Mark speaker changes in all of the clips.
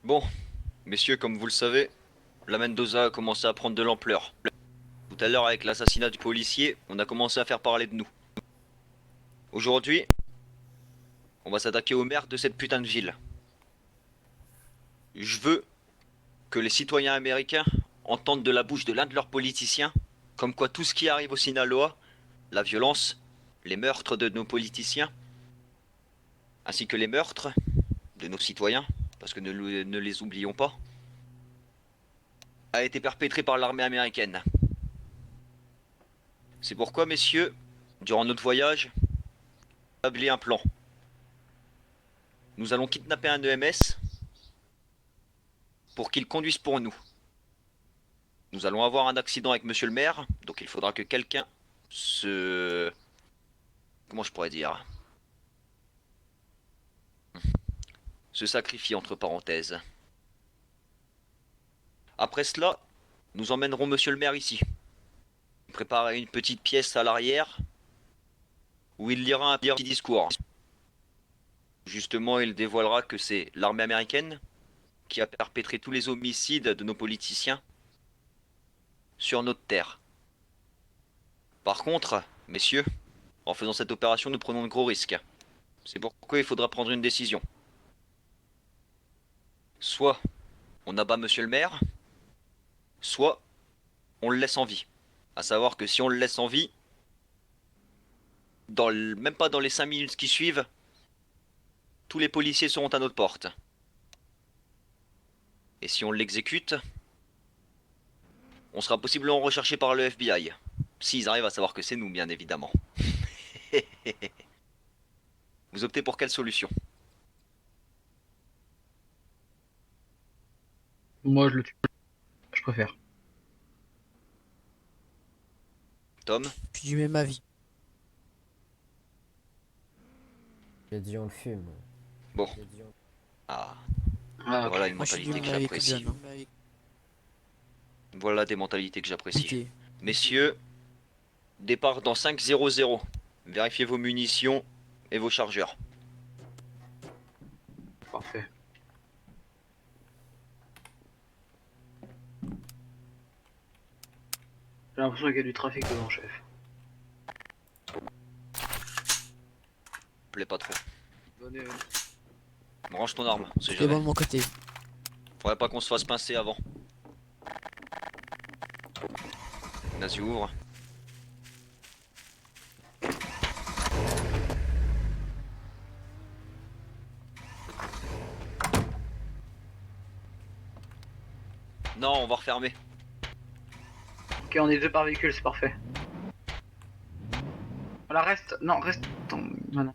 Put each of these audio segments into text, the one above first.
Speaker 1: Bon, messieurs, comme vous le savez, la Mendoza a commencé à prendre de l'ampleur. Tout à l'heure, avec l'assassinat du policier, on a commencé à faire parler de nous. Aujourd'hui, on va s'attaquer au maire de cette putain de ville. Je veux que les citoyens américains entendent de la bouche de l'un de leurs politiciens, comme quoi tout ce qui arrive au Sinaloa, la violence, les meurtres de nos politiciens, ainsi que les meurtres de nos citoyens, parce que ne les oublions pas, a été perpétré par l'armée américaine. C'est pourquoi, messieurs, durant notre voyage, on a établi un plan. Nous allons kidnapper un EMS pour qu'il conduise pour nous. Nous allons avoir un accident avec monsieur le maire, donc il faudra que quelqu'un se... Comment je pourrais dire? Se sacrifie entre parenthèses. Après cela, nous emmènerons monsieur le maire ici. Préparer une petite pièce à l'arrière où il lira un petit discours. Justement, il dévoilera que c'est l'armée américaine qui a perpétré tous les homicides de nos politiciens sur notre terre. Par contre, messieurs, en faisant cette opération, nous prenons de gros risques. C'est pourquoi il faudra prendre une décision. Soit on abat monsieur le maire, soit on le laisse en vie. À savoir que si on le laisse en vie, même pas dans les 5 minutes qui suivent, tous les policiers seront à notre porte. Et si on l'exécute, on sera possiblement recherché par le FBI. S'ils arrivent à savoir que c'est nous, bien évidemment. Vous optez pour quelle solution?
Speaker 2: Moi, je le tue. Je préfère.
Speaker 1: Tom?
Speaker 3: Je dis même ma vie.
Speaker 4: J'ai dit on le fume.
Speaker 1: Bon. Ah,
Speaker 2: Ah,
Speaker 1: voilà
Speaker 2: ok.
Speaker 1: une
Speaker 3: Moi, je suis du
Speaker 1: mentalité
Speaker 3: même
Speaker 1: que
Speaker 3: avis que
Speaker 1: j'apprécie.
Speaker 3: John. Hein.
Speaker 1: Voilà des mentalités que j'apprécie.
Speaker 3: Évitez.
Speaker 1: Messieurs, départ dans 5-0-0. Vérifiez vos munitions et vos chargeurs.
Speaker 2: Parfait. J'ai l'impression qu'il y a du trafic devant, chef.
Speaker 1: Plaît pas trop.
Speaker 2: Venez, venez.
Speaker 1: Range ton arme, on sait
Speaker 3: Tout est
Speaker 1: jamais.
Speaker 3: bon de mon côté.
Speaker 1: Faudrait pas qu'on se fasse pincer avant. Vas-y, ouvre. Non, on va refermer.
Speaker 2: Ok, on est deux par véhicule, c'est parfait. Voilà, reste. Non, reste. Attends, non.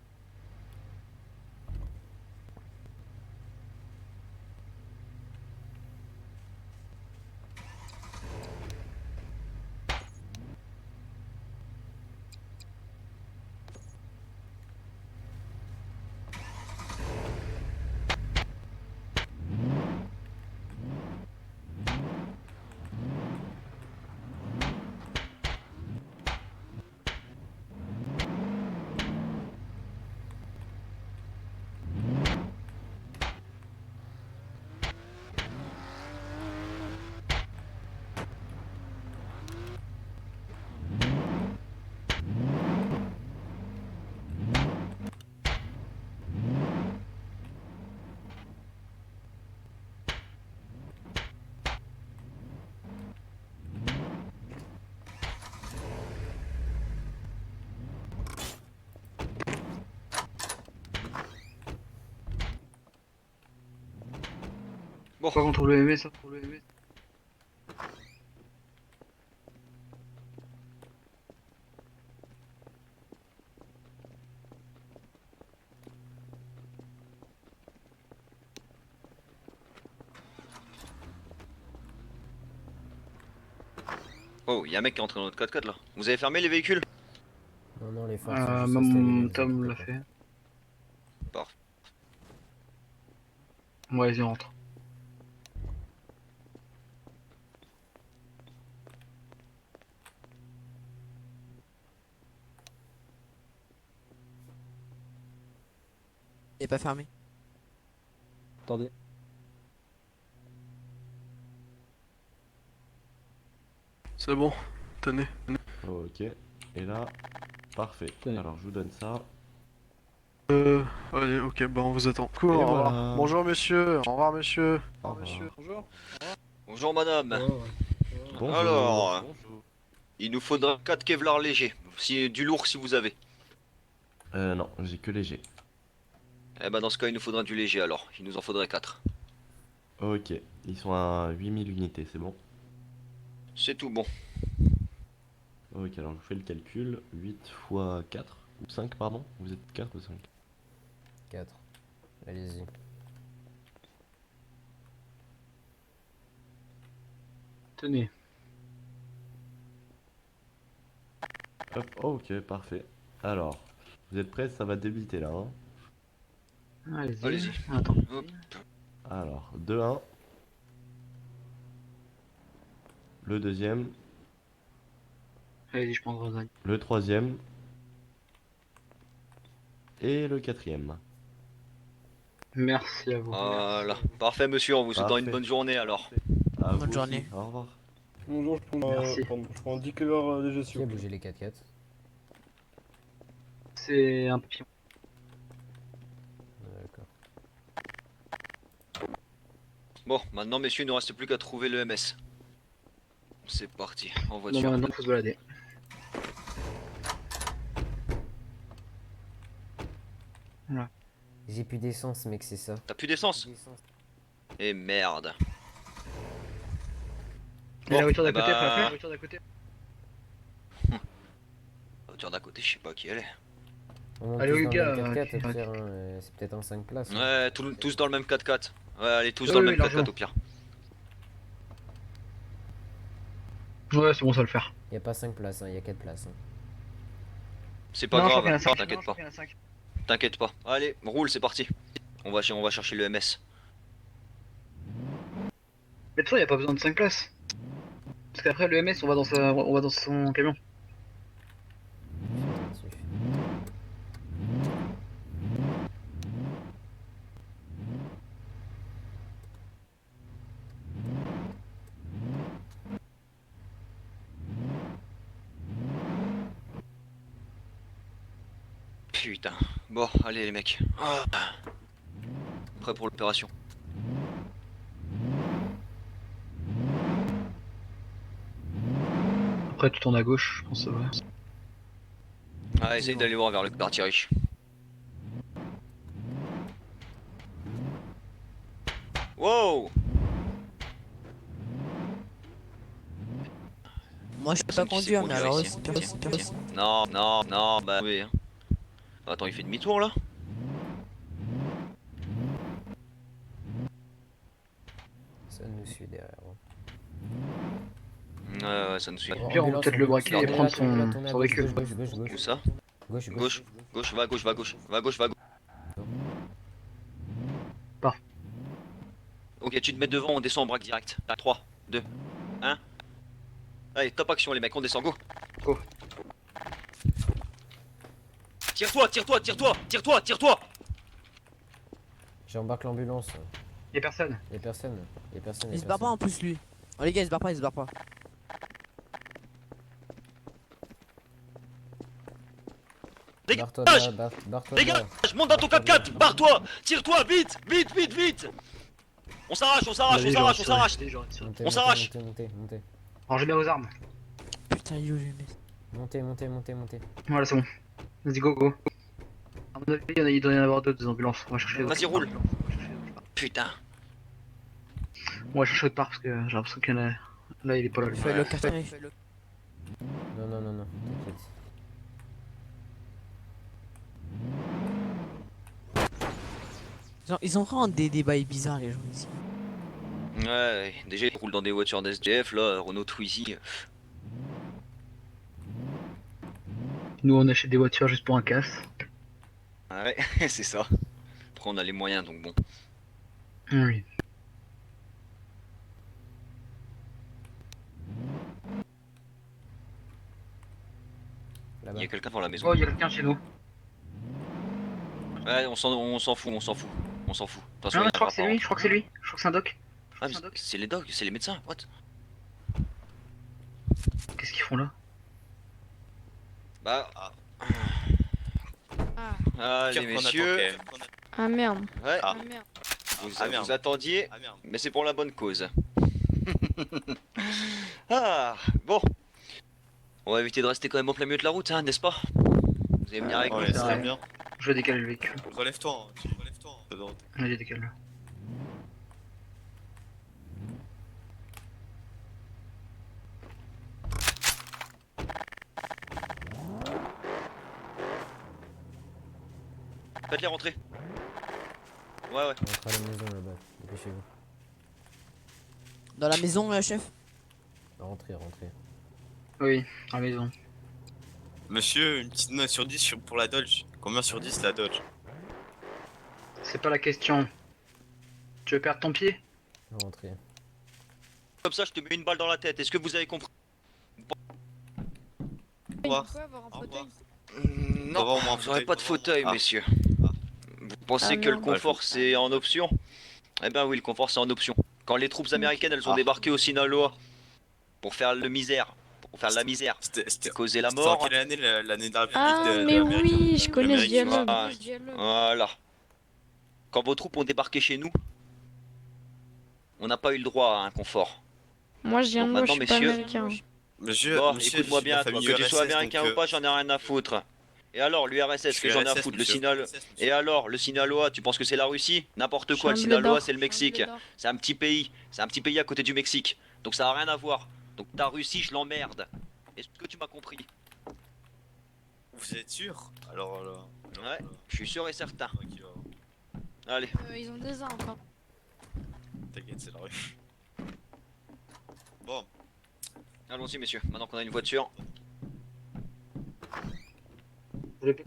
Speaker 1: Bon,
Speaker 2: Pas qu'on trouve le MS, ça trouve le MS.
Speaker 1: oh, y a un mec qui est entré dans notre 4x4 là. Vous avez fermé les véhicules?
Speaker 4: Non, non, les forces sont juste installées, ne vous
Speaker 2: Tom
Speaker 4: inquiétez
Speaker 2: l'a
Speaker 4: pas.
Speaker 2: fait.
Speaker 1: Parfait.
Speaker 2: Ouais, vas-y, rentre.
Speaker 3: Il est pas fermé.
Speaker 4: Attendez.
Speaker 3: C'est bon, tenez.
Speaker 5: Ok. Et là, parfait.
Speaker 2: Tenez.
Speaker 5: Alors je vous donne ça.
Speaker 3: Allez, ok, bah on vous attend. Cool,
Speaker 5: Et
Speaker 3: au revoir.
Speaker 5: voilà.
Speaker 3: Bonjour monsieur, au revoir monsieur.
Speaker 5: Au revoir.
Speaker 3: Bonjour.
Speaker 1: Bonjour madame.
Speaker 5: Bonjour.
Speaker 1: Alors, il nous faudra 4 Kevlar légers. Si, du lourd si vous avez.
Speaker 5: Non, j'ai que léger.
Speaker 1: Eh ben dans ce cas, il nous faudra du léger alors. Il nous en faudrait 4.
Speaker 5: Ok. Ils sont à 8000 unités, c'est bon.
Speaker 1: C'est tout bon.
Speaker 5: Ok, alors je fais le calcul. 8 fois 4. Ou 5, pardon. Vous êtes 4 ou 5?
Speaker 4: 4. Allez-y.
Speaker 2: Tenez.
Speaker 5: Hop, ok, parfait. Alors, vous êtes prêts? Ça va débiter là. Hein.
Speaker 2: Allez-y.
Speaker 1: Allez-y.
Speaker 2: Attends.
Speaker 1: Hop.
Speaker 5: Alors, 2-1. Le deuxième.
Speaker 2: Allez-y, je prends Grosagne.
Speaker 5: Le troisième. Et le quatrième.
Speaker 2: Merci à vous.
Speaker 1: Voilà. Parfait monsieur, on vous souhaite une
Speaker 5: Parfait.
Speaker 1: bonne journée alors.
Speaker 5: À vous
Speaker 6: Bonne
Speaker 5: aussi.
Speaker 6: journée.
Speaker 5: Au revoir.
Speaker 3: Bonjour,
Speaker 2: Merci.
Speaker 3: je prends 10 kg léger
Speaker 4: Qui a bougé les 4x4?
Speaker 2: C'est un papillon.
Speaker 4: D'accord.
Speaker 1: Bon, maintenant messieurs, il ne nous reste plus qu'à trouver le MS. C'est parti, en
Speaker 2: Bon,
Speaker 1: voiture.
Speaker 2: bah, maintenant, faut se balader.
Speaker 4: J'ai plus d'essence, mec, c'est ça.
Speaker 1: T'as plus d'essence? Eh merde.
Speaker 2: Et la voiture d'à
Speaker 1: eh
Speaker 2: côté,
Speaker 1: ben,
Speaker 2: faut la faire, la voiture d'à côté.
Speaker 1: La voiture d'à côté, je sais pas qui elle est.
Speaker 4: On monte
Speaker 2: Allez,
Speaker 4: tous
Speaker 2: les
Speaker 4: dans le
Speaker 2: gars,
Speaker 4: même 4x4 au
Speaker 2: tu-
Speaker 4: pire, hein, c'est peut-être en 5 places. hein.
Speaker 1: Ouais, tous dans le même 4x4. Ouais, allez, tous
Speaker 2: Oui,
Speaker 1: dans le
Speaker 2: oui,
Speaker 1: même 4x4
Speaker 2: largement.
Speaker 1: au pire.
Speaker 2: Ouais, c'est bon, ça va le faire.
Speaker 4: Y a pas 5 places, hein, y a 4 places. Hein.
Speaker 1: C'est pas
Speaker 2: Non, je crois qu'il y en a
Speaker 1: grave,
Speaker 2: cinq.
Speaker 1: t'inquiète
Speaker 2: Non, je crois
Speaker 1: pas.
Speaker 2: qu'il y en a cinq.
Speaker 1: T'inquiète pas. Allez, roule, c'est parti. On va chercher le MS.
Speaker 2: Mais de toute façon, il n'y a pas besoin de 5 places. Parce qu'après, le MS, on va dans son camion.
Speaker 4: Dessus.
Speaker 1: Putain. Bon, allez les mecs. Ah. Prêt pour l'opération.
Speaker 2: Après, tu tournes à gauche, je pense que ça va.
Speaker 1: Ah, essaye d'aller voir vers le quartier riche. Wow.
Speaker 6: Moi je peux
Speaker 1: Personne
Speaker 6: pas
Speaker 1: qui sait
Speaker 6: conduire, mais
Speaker 1: conduire
Speaker 6: alors
Speaker 1: ici.
Speaker 6: aussi,
Speaker 1: Non, bah oui. Hein. Attends, il fait demi-tour là?
Speaker 4: Ça nous suit derrière. hein.
Speaker 1: Ouais, ça nous suit.
Speaker 2: Puis on peut peut-être le braquer et prendre son véhicule.
Speaker 1: Où ça?
Speaker 4: Gauche.
Speaker 1: Gauche, va à gauche, va à gauche, va à gauche, va à gauche.
Speaker 2: Parfait.
Speaker 1: Ok, tu te mets devant, on descend, on braque direct. 3, 2, 1. Allez, top action les mecs, on descend, go.
Speaker 2: Go.
Speaker 1: Tire-toi, tire-toi, tire-toi, tire-toi, tire-toi.
Speaker 4: J'embarque l'ambulance.
Speaker 2: Y'a personne.
Speaker 4: Y'a personne. Y'a personne.
Speaker 6: Il se barre pas en plus lui. Oh les gars, il se barre pas, il se barre pas.
Speaker 4: Barre-toi de
Speaker 1: Dégage,
Speaker 4: là, barre-toi de
Speaker 1: dégage,
Speaker 4: là.
Speaker 1: monte dans ton 4x4, barre-toi, tire-toi, vite, vite, vite, vite. On s'arrache, on s'arrache, on s'arrache, on s'arrache.
Speaker 4: Montez,
Speaker 1: On s'arrache.
Speaker 4: Montez.
Speaker 2: Rangez bien vos armes.
Speaker 6: Putain, il est où, je vais
Speaker 4: Montez.
Speaker 2: Voilà, c'est bon. Vas-y, go. À mon avis, il doit y en avoir d'autres des ambulances. On va chercher
Speaker 1: Vas-y,
Speaker 2: d'autres.
Speaker 1: roule. Putain.
Speaker 2: On va chercher autre part parce que j'ai l'impression qu'il y en a. Là, il est pas là. lui.
Speaker 6: Fais le carton.
Speaker 4: Non, t'inquiète.
Speaker 6: Ils ont vraiment des bails bizarres les gens ici.
Speaker 1: Ouais, déjà ils roulent dans des voitures d'SDF, là, Renault Twizy.
Speaker 2: Nous, on achète des voitures juste pour un casse.
Speaker 1: Ouais, c'est ça. Après on a les moyens, donc bon.
Speaker 2: Oui.
Speaker 1: Il
Speaker 4: Là-bas.
Speaker 1: y a quelqu'un devant la maison.
Speaker 2: Oh, il y a quelqu'un chez nous.
Speaker 1: Ouais, on s'en fout. De toute façon,
Speaker 2: Non,
Speaker 1: il
Speaker 2: je crois que c'est
Speaker 1: va
Speaker 2: lui,
Speaker 1: pas
Speaker 2: je crois que c'est lui. Je crois que c'est un doc.
Speaker 1: Ah, mais c'est les dogs, c'est les médecins, what?
Speaker 2: font là?
Speaker 1: Bah,
Speaker 7: Ah,
Speaker 1: allez messieurs,
Speaker 7: ah merde.
Speaker 1: ouais,
Speaker 7: Ah merde.
Speaker 1: vous attendiez, mais c'est pour la bonne cause. Ah, bon. On va éviter de rester quand même en plein milieu de la route, hein, n'est-ce pas? Vous allez venir avec nous?
Speaker 2: ça serait bien. Je vais décaler le véhicule.
Speaker 8: Relève-toi, relève-toi.
Speaker 2: Allez, décale.
Speaker 1: Faites-les rentrer. Ouais, ouais.
Speaker 4: On rentre à la maison là-bas. Dépêchez-vous.
Speaker 6: Dans la maison, chef?
Speaker 4: Rentrez, rentrez.
Speaker 2: Oui, à la maison.
Speaker 8: Monsieur, une petite note sur 10 pour la Dodge. Combien sur 10 la Dodge?
Speaker 2: C'est pas la question. Tu veux perdre ton pied?
Speaker 4: Rentrez.
Speaker 1: Comme ça, je te mets une balle dans la tête. Est-ce que vous avez compris?
Speaker 7: Il peut avoir un fauteuil.
Speaker 1: Non,
Speaker 8: avoir au moins un
Speaker 1: vous aurez
Speaker 8: fauteuil.
Speaker 1: pas de fauteuil,
Speaker 8: Ah.
Speaker 1: messieurs. Vous pensez
Speaker 7: Ah,
Speaker 1: que le
Speaker 7: merde.
Speaker 1: confort c'est en option? Eh ben oui, le confort c'est en option. Quand les troupes américaines elles ont
Speaker 8: Ah.
Speaker 1: débarqué au Sinaloa pour faire le misère, pour faire la misère,
Speaker 8: C'était
Speaker 1: causer la
Speaker 8: c'était en
Speaker 1: mort.
Speaker 8: quelle année l'année de la République
Speaker 7: Ah,
Speaker 8: de
Speaker 7: mais
Speaker 8: l'Amérique
Speaker 7: oui, je connais ce
Speaker 8: l'Amérique,
Speaker 7: dialogue.
Speaker 1: Voilà. Quand vos troupes ont débarqué chez nous, on n'a pas eu le droit à un confort.
Speaker 7: Moi, je viens de
Speaker 1: Donc
Speaker 7: moi, je
Speaker 1: maintenant,
Speaker 7: suis pas
Speaker 1: messieurs,
Speaker 7: américain.
Speaker 8: Monsieur,
Speaker 1: Bon,
Speaker 8: monsieur,
Speaker 1: écoute-moi
Speaker 8: je suis de la
Speaker 1: bien, toi,
Speaker 8: famille
Speaker 1: que tu sois
Speaker 8: URSS,
Speaker 1: américain
Speaker 8: donc,
Speaker 1: ou pas, j'en ai rien à foutre. Et alors, l'URSS,
Speaker 8: je
Speaker 1: que
Speaker 8: suis
Speaker 1: j'en ai à
Speaker 8: URSS,
Speaker 1: foutre,
Speaker 8: monsieur.
Speaker 1: Et alors, le Sinaloa, tu penses que c'est la Russie? N'importe
Speaker 7: Je suis
Speaker 1: quoi,
Speaker 7: un
Speaker 1: le Sinaloa
Speaker 7: blédard.
Speaker 1: c'est le Mexique. C'est un petit pays, à côté du Mexique. Donc ça a rien à voir. Donc ta Russie, je l'emmerde. Est-ce que tu m'as compris?
Speaker 8: Vous êtes sûr? Alors,
Speaker 1: Ouais, je suis sûr et certain.
Speaker 8: tranquille,
Speaker 1: Allez,
Speaker 7: Ils ont des armes encore.
Speaker 8: t'inquiète, c'est la rue. Bon,
Speaker 1: allons-y messieurs, maintenant qu'on a une voiture.
Speaker 4: Voiture.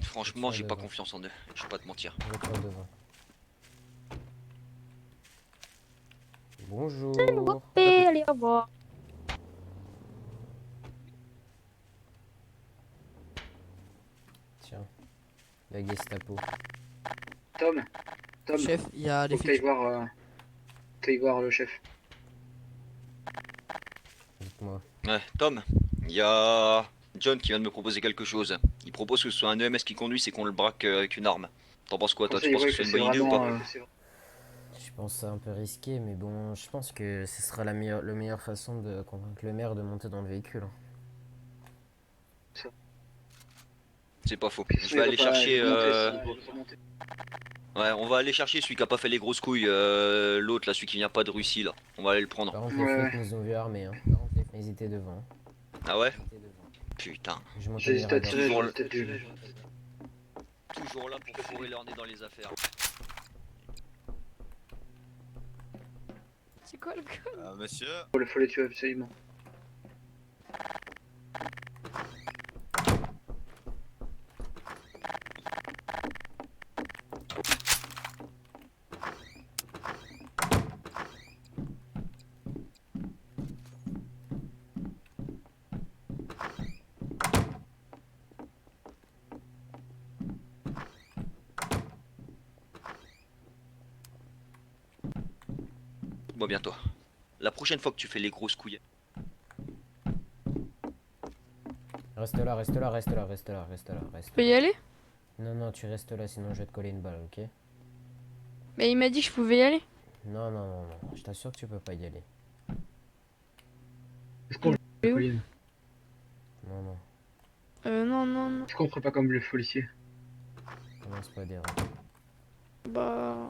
Speaker 1: Franchement, j'ai pas
Speaker 4: devant.
Speaker 1: confiance en eux, je vais pas te mentir.
Speaker 4: Voiture devant. Bonjour.
Speaker 7: Allez, au revoir.
Speaker 4: Tiens. La Gestapo.
Speaker 2: Tom,
Speaker 6: Chef, il y a des
Speaker 2: faut que t'ailles
Speaker 6: flics.
Speaker 2: voir le chef.
Speaker 4: Dites-moi.
Speaker 1: Ouais, Tom, il y a John qui vient de me proposer quelque chose. Il propose que ce soit un EMS qui conduit, c'est qu'on le braque avec une arme. T'en penses quoi toi? Tu penses que c'est une bonne idée ou pas?
Speaker 4: Je pense que c'est un peu risqué, mais bon, je pense que ce sera la meilleure façon de convaincre le maire de monter dans le véhicule.
Speaker 1: C'est pas faux. Je vais aller chercher. Ouais, on va aller chercher celui qui a pas fait les grosses couilles, l'autre là, celui qui vient pas de Russie là. On va aller le prendre.
Speaker 4: Par contre,
Speaker 2: Ouais.
Speaker 4: les flics nous ont vu armés. Hein. Ils étaient devant.
Speaker 1: Ah ouais?
Speaker 4: Ils étaient devant.
Speaker 1: Putain.
Speaker 4: Je montais
Speaker 2: J'hésite à
Speaker 4: les radars.
Speaker 2: tirer,
Speaker 1: Toujours
Speaker 2: j'aurais peut-être dû.
Speaker 1: Toujours là pour fourrer leur nez dans les affaires.
Speaker 7: C'est quoi le code?
Speaker 8: monsieur,
Speaker 2: Faut les tuer absolument.
Speaker 1: Moi bien toi. La prochaine fois que tu fais les grosses couilles.
Speaker 4: Reste là, reste là, reste là, reste là, reste là, reste
Speaker 7: Je peux y
Speaker 4: là.
Speaker 7: aller?
Speaker 4: Non, non, tu restes là, sinon je vais te coller une balle, ok?
Speaker 7: Mais il m'a dit que je pouvais y aller.
Speaker 4: Non, non, non, non, je t'assure que tu peux pas y aller.
Speaker 2: Est-ce qu'on
Speaker 7: Et où
Speaker 4: Non, non,
Speaker 7: Non, non, non.
Speaker 2: Est-ce qu'on ferait pas comme le policier?
Speaker 4: commence pas à dire.
Speaker 7: Bah.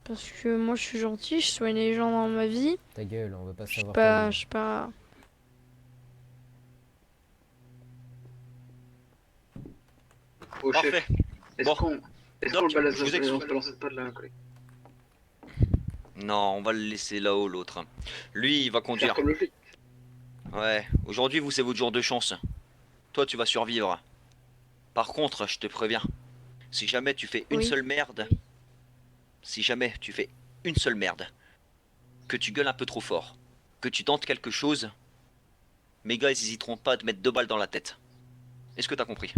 Speaker 7: Parce que moi je suis gentil, je soigne les gens dans ma vie.
Speaker 4: Ta gueule, on veut pas
Speaker 7: Je suis
Speaker 4: savoir
Speaker 7: pas.
Speaker 4: ta
Speaker 7: Je suis pas.
Speaker 2: Au chef,
Speaker 1: Parfait.
Speaker 2: est-ce
Speaker 1: Bon.
Speaker 2: qu'on
Speaker 1: Donc,
Speaker 2: le balance
Speaker 1: je vous explique.
Speaker 2: on se balance pas de la collègue?
Speaker 1: Non, on va le laisser là-haut l'autre. Lui, il va
Speaker 2: Faire
Speaker 1: conduire.
Speaker 2: comme le flic.
Speaker 1: Ouais, aujourd'hui vous c'est votre jour de chance. Toi tu vas survivre. Par contre, je te préviens, si jamais tu fais une
Speaker 7: Oui.
Speaker 1: seule merde, si jamais tu fais une seule merde, que tu gueules un peu trop fort, que tu tentes quelque chose, mes gars ils hésiteront pas à te mettre 2 balles dans la tête. Est-ce que t'as compris?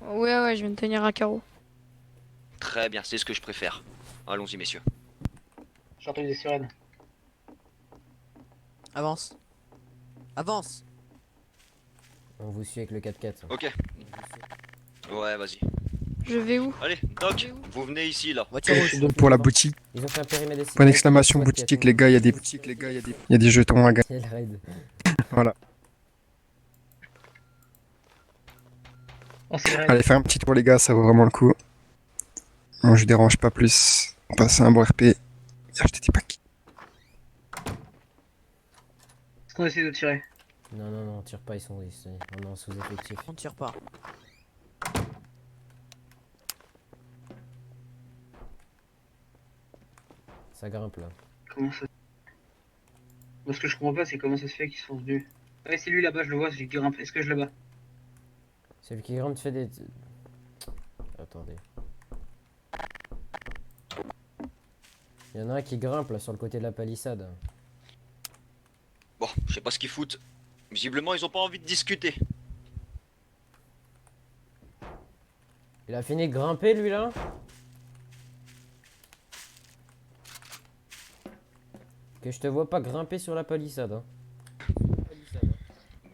Speaker 7: Ouais, ouais, je vais me tenir à carreau.
Speaker 1: Très bien, c'est ce que je préfère. Allons-y messieurs.
Speaker 2: J'ai entendu des sirènes.
Speaker 6: Avance. Avance.
Speaker 4: On vous suit avec le 4x4.
Speaker 1: Ok. Ouais, vas-y.
Speaker 7: Je vais où?
Speaker 1: Allez, Doc, vous venez ici là.
Speaker 6: Voiture rouge.
Speaker 9: Pour la boutique,
Speaker 4: Ils ont fait un périmètre de
Speaker 9: point d'exclamation
Speaker 4: sécurité,
Speaker 9: boutique, les gars, il y a des il y a des jetons à gagner.
Speaker 4: Quel raid.
Speaker 9: Voilà.
Speaker 2: On sirène.
Speaker 9: Allez, faire un petit tour, les gars, ça vaut vraiment le coup. Moi, je dérange pas plus. Passer un bon RP. Et acheter des packs.
Speaker 2: Est-ce qu'on essaie de tirer?
Speaker 4: Non, non, non, tire pas, ils sont ici. On est en sous-effectif.
Speaker 6: On tire pas.
Speaker 4: Ça grimpe là.
Speaker 2: Comment ça? Moi, ce que je comprends pas, c'est comment ça se fait qu'ils sont venus. Ouais, c'est lui là-bas, je le vois, j'ai qui grimpe. Est-ce que je le bats?
Speaker 4: Celui qui grimpe fait des... Attendez. Il y en a un qui grimpe là sur le côté de la palissade.
Speaker 1: Bon, je sais pas ce qu'ils foutent. Visiblement, ils ont pas envie de discuter.
Speaker 4: Il a fini de grimper lui là? Que je te vois pas grimper sur la palissade. Hein.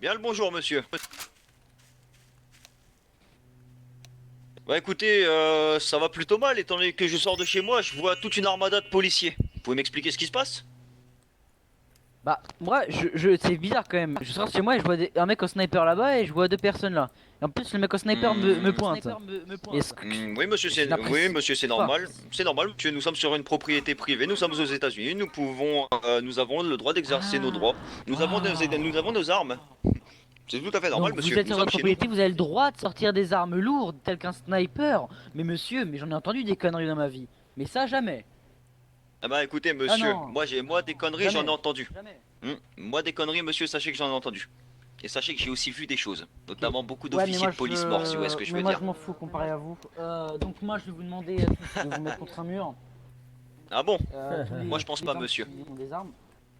Speaker 1: Bien le bonjour, monsieur. Bah écoutez, ça va plutôt mal, étant donné que je sors de chez moi, je vois toute une armada de policiers. Vous pouvez m'expliquer ce qui se passe?
Speaker 10: Bah, moi, c'est bizarre quand même. Je sors de chez moi et je vois un mec au sniper là-bas et je vois deux personnes là. Et en plus, le mec au sniper me pointe. Est-ce que-
Speaker 1: Oui, monsieur,
Speaker 10: Je
Speaker 1: c'est
Speaker 10: n'apprécie
Speaker 1: oui, monsieur, c'est
Speaker 10: pas.
Speaker 1: normal. C'est normal, monsieur. Nous sommes sur une propriété privée. Nous sommes aux États-Unis. Nous pouvons, nous avons le droit d'exercer nos droits. Nous avons nos armes. C'est tout à fait normal,
Speaker 10: Donc,
Speaker 1: monsieur.
Speaker 10: vous êtes
Speaker 1: Nous
Speaker 10: sur
Speaker 1: sommes
Speaker 10: votre
Speaker 1: chez nous.
Speaker 10: propriété, vous avez le droit de sortir des armes lourdes telles qu'un sniper. Mais monsieur, mais j'en ai entendu des conneries dans ma vie. Mais ça, jamais.
Speaker 1: Ah bah écoutez, monsieur,
Speaker 10: non.
Speaker 1: moi des conneries, j'en ai
Speaker 10: Jamais.
Speaker 1: entendu.
Speaker 10: Jamais.
Speaker 1: Moi des conneries, monsieur, sachez que j'en ai entendu. Et sachez que j'ai aussi vu des choses, notamment beaucoup
Speaker 10: Ouais, mais
Speaker 1: d'officiers
Speaker 10: moi,
Speaker 1: de police morts, si vous voyez ce que je veux
Speaker 10: mais moi,
Speaker 1: dire.
Speaker 10: je m'en fous comparé à vous. Donc moi, je vais vous demander de vous mettre contre un mur.
Speaker 1: Ah bon?
Speaker 10: Tous les-
Speaker 1: Moi, je pense
Speaker 10: tous les
Speaker 1: pas,
Speaker 10: gens
Speaker 1: monsieur.
Speaker 10: qui ont des armes.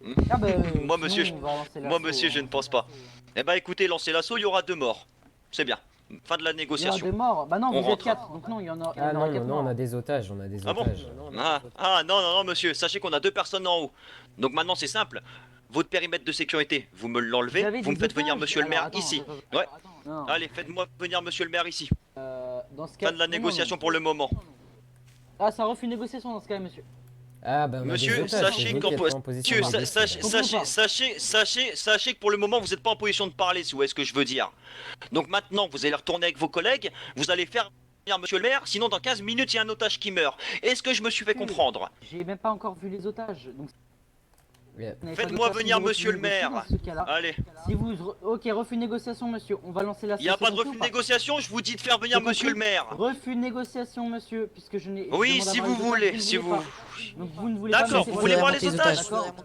Speaker 1: Hmm.
Speaker 10: Ah bah,
Speaker 1: Moi,
Speaker 10: sinon,
Speaker 1: monsieur,
Speaker 10: on va lancer
Speaker 1: moi,
Speaker 10: l'assaut,
Speaker 1: monsieur, je
Speaker 10: hein.
Speaker 1: ne pense pas. Eh bah écoutez, lancez l'assaut, il y aura 2 morts. C'est bien. Fin de la
Speaker 10: Il y aura
Speaker 1: négociation.
Speaker 10: deux morts. Bah non,
Speaker 1: On
Speaker 10: vous
Speaker 1: rentre.
Speaker 10: êtes 4, donc non, il y en a, il y
Speaker 4: Ah
Speaker 10: en aura
Speaker 4: non, non,
Speaker 10: 4
Speaker 4: non, on
Speaker 10: morts.
Speaker 4: a des otages, on a des
Speaker 1: Ah bon?
Speaker 4: otages.
Speaker 1: Non, non, monsieur, sachez qu'on a 2 personnes en haut. Donc maintenant, c'est simple. Votre périmètre de sécurité, vous me l'enlevez,
Speaker 10: avez
Speaker 1: vous me
Speaker 10: des
Speaker 1: faites venir
Speaker 10: otages
Speaker 1: monsieur le
Speaker 10: Alors,
Speaker 1: maire
Speaker 10: attends,
Speaker 1: ici.
Speaker 10: attends,
Speaker 1: Ouais.
Speaker 10: non.
Speaker 1: Allez, faites-moi venir monsieur le maire ici.
Speaker 10: Dans ce cas,
Speaker 1: Fin de la
Speaker 10: non, non,
Speaker 1: négociation
Speaker 10: non.
Speaker 1: pour le moment.
Speaker 10: Ah, ça refuse une négociation dans ce cas, monsieur.
Speaker 4: Ah bah on a
Speaker 1: Monsieur,
Speaker 4: des otages,
Speaker 1: sachez
Speaker 4: c'est vous
Speaker 1: qu'en
Speaker 4: qui êtes pas en position
Speaker 1: Monsieur,
Speaker 4: de
Speaker 1: sachez,
Speaker 4: négocier, là.
Speaker 1: sachez que pour le moment, vous n'êtes pas en position de parler, si vous voyez ce que je veux dire. Donc maintenant, vous allez retourner avec vos collègues, vous allez faire venir monsieur le maire, sinon dans 15 minutes, il y a un otage qui meurt. Est-ce que je me suis fait comprendre?
Speaker 10: J'ai même pas encore vu les otages. Donc,
Speaker 4: Yeah.
Speaker 10: vous n'avez pas
Speaker 1: Faites-moi
Speaker 10: d'otages,
Speaker 1: venir
Speaker 10: si vous
Speaker 1: monsieur le
Speaker 10: refusez de
Speaker 1: maire.
Speaker 10: négocier dans ce cas-là.
Speaker 1: Allez,
Speaker 10: Si vous. Ok, refus de négociation, monsieur. On va lancer la
Speaker 1: il n'y a pas de
Speaker 10: session
Speaker 1: refus de
Speaker 10: ou
Speaker 1: négociation, je vous dis de faire venir
Speaker 10: J'ai
Speaker 1: monsieur le
Speaker 10: compris.
Speaker 1: maire.
Speaker 10: Refus de négociation, monsieur, puisque je n'ai. je
Speaker 1: Oui,
Speaker 10: demande à
Speaker 1: si
Speaker 10: voir
Speaker 1: vous
Speaker 10: les otages,
Speaker 1: voulez, si
Speaker 10: ne
Speaker 1: vous...
Speaker 10: pas. Donc vous ne voulez pas.
Speaker 1: D'accord,
Speaker 10: me laisser
Speaker 1: vous
Speaker 10: voir
Speaker 1: voulez voir
Speaker 10: otages.
Speaker 1: les otages
Speaker 10: D'accord.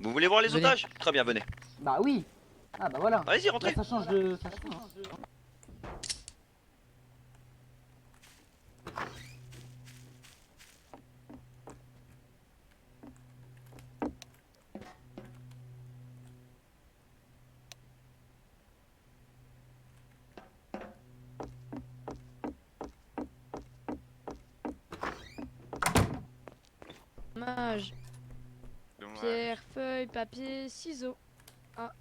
Speaker 1: Vous voulez voir les
Speaker 6: Venez.
Speaker 1: otages? Très bien, venez.
Speaker 10: Bah oui. Ah bah voilà.
Speaker 1: Allez-y,
Speaker 10: Là,
Speaker 1: rentrez.
Speaker 10: ça change de. Ça change, hein.
Speaker 7: Dommage. Pierre, feuille, papier, ciseaux. Ah.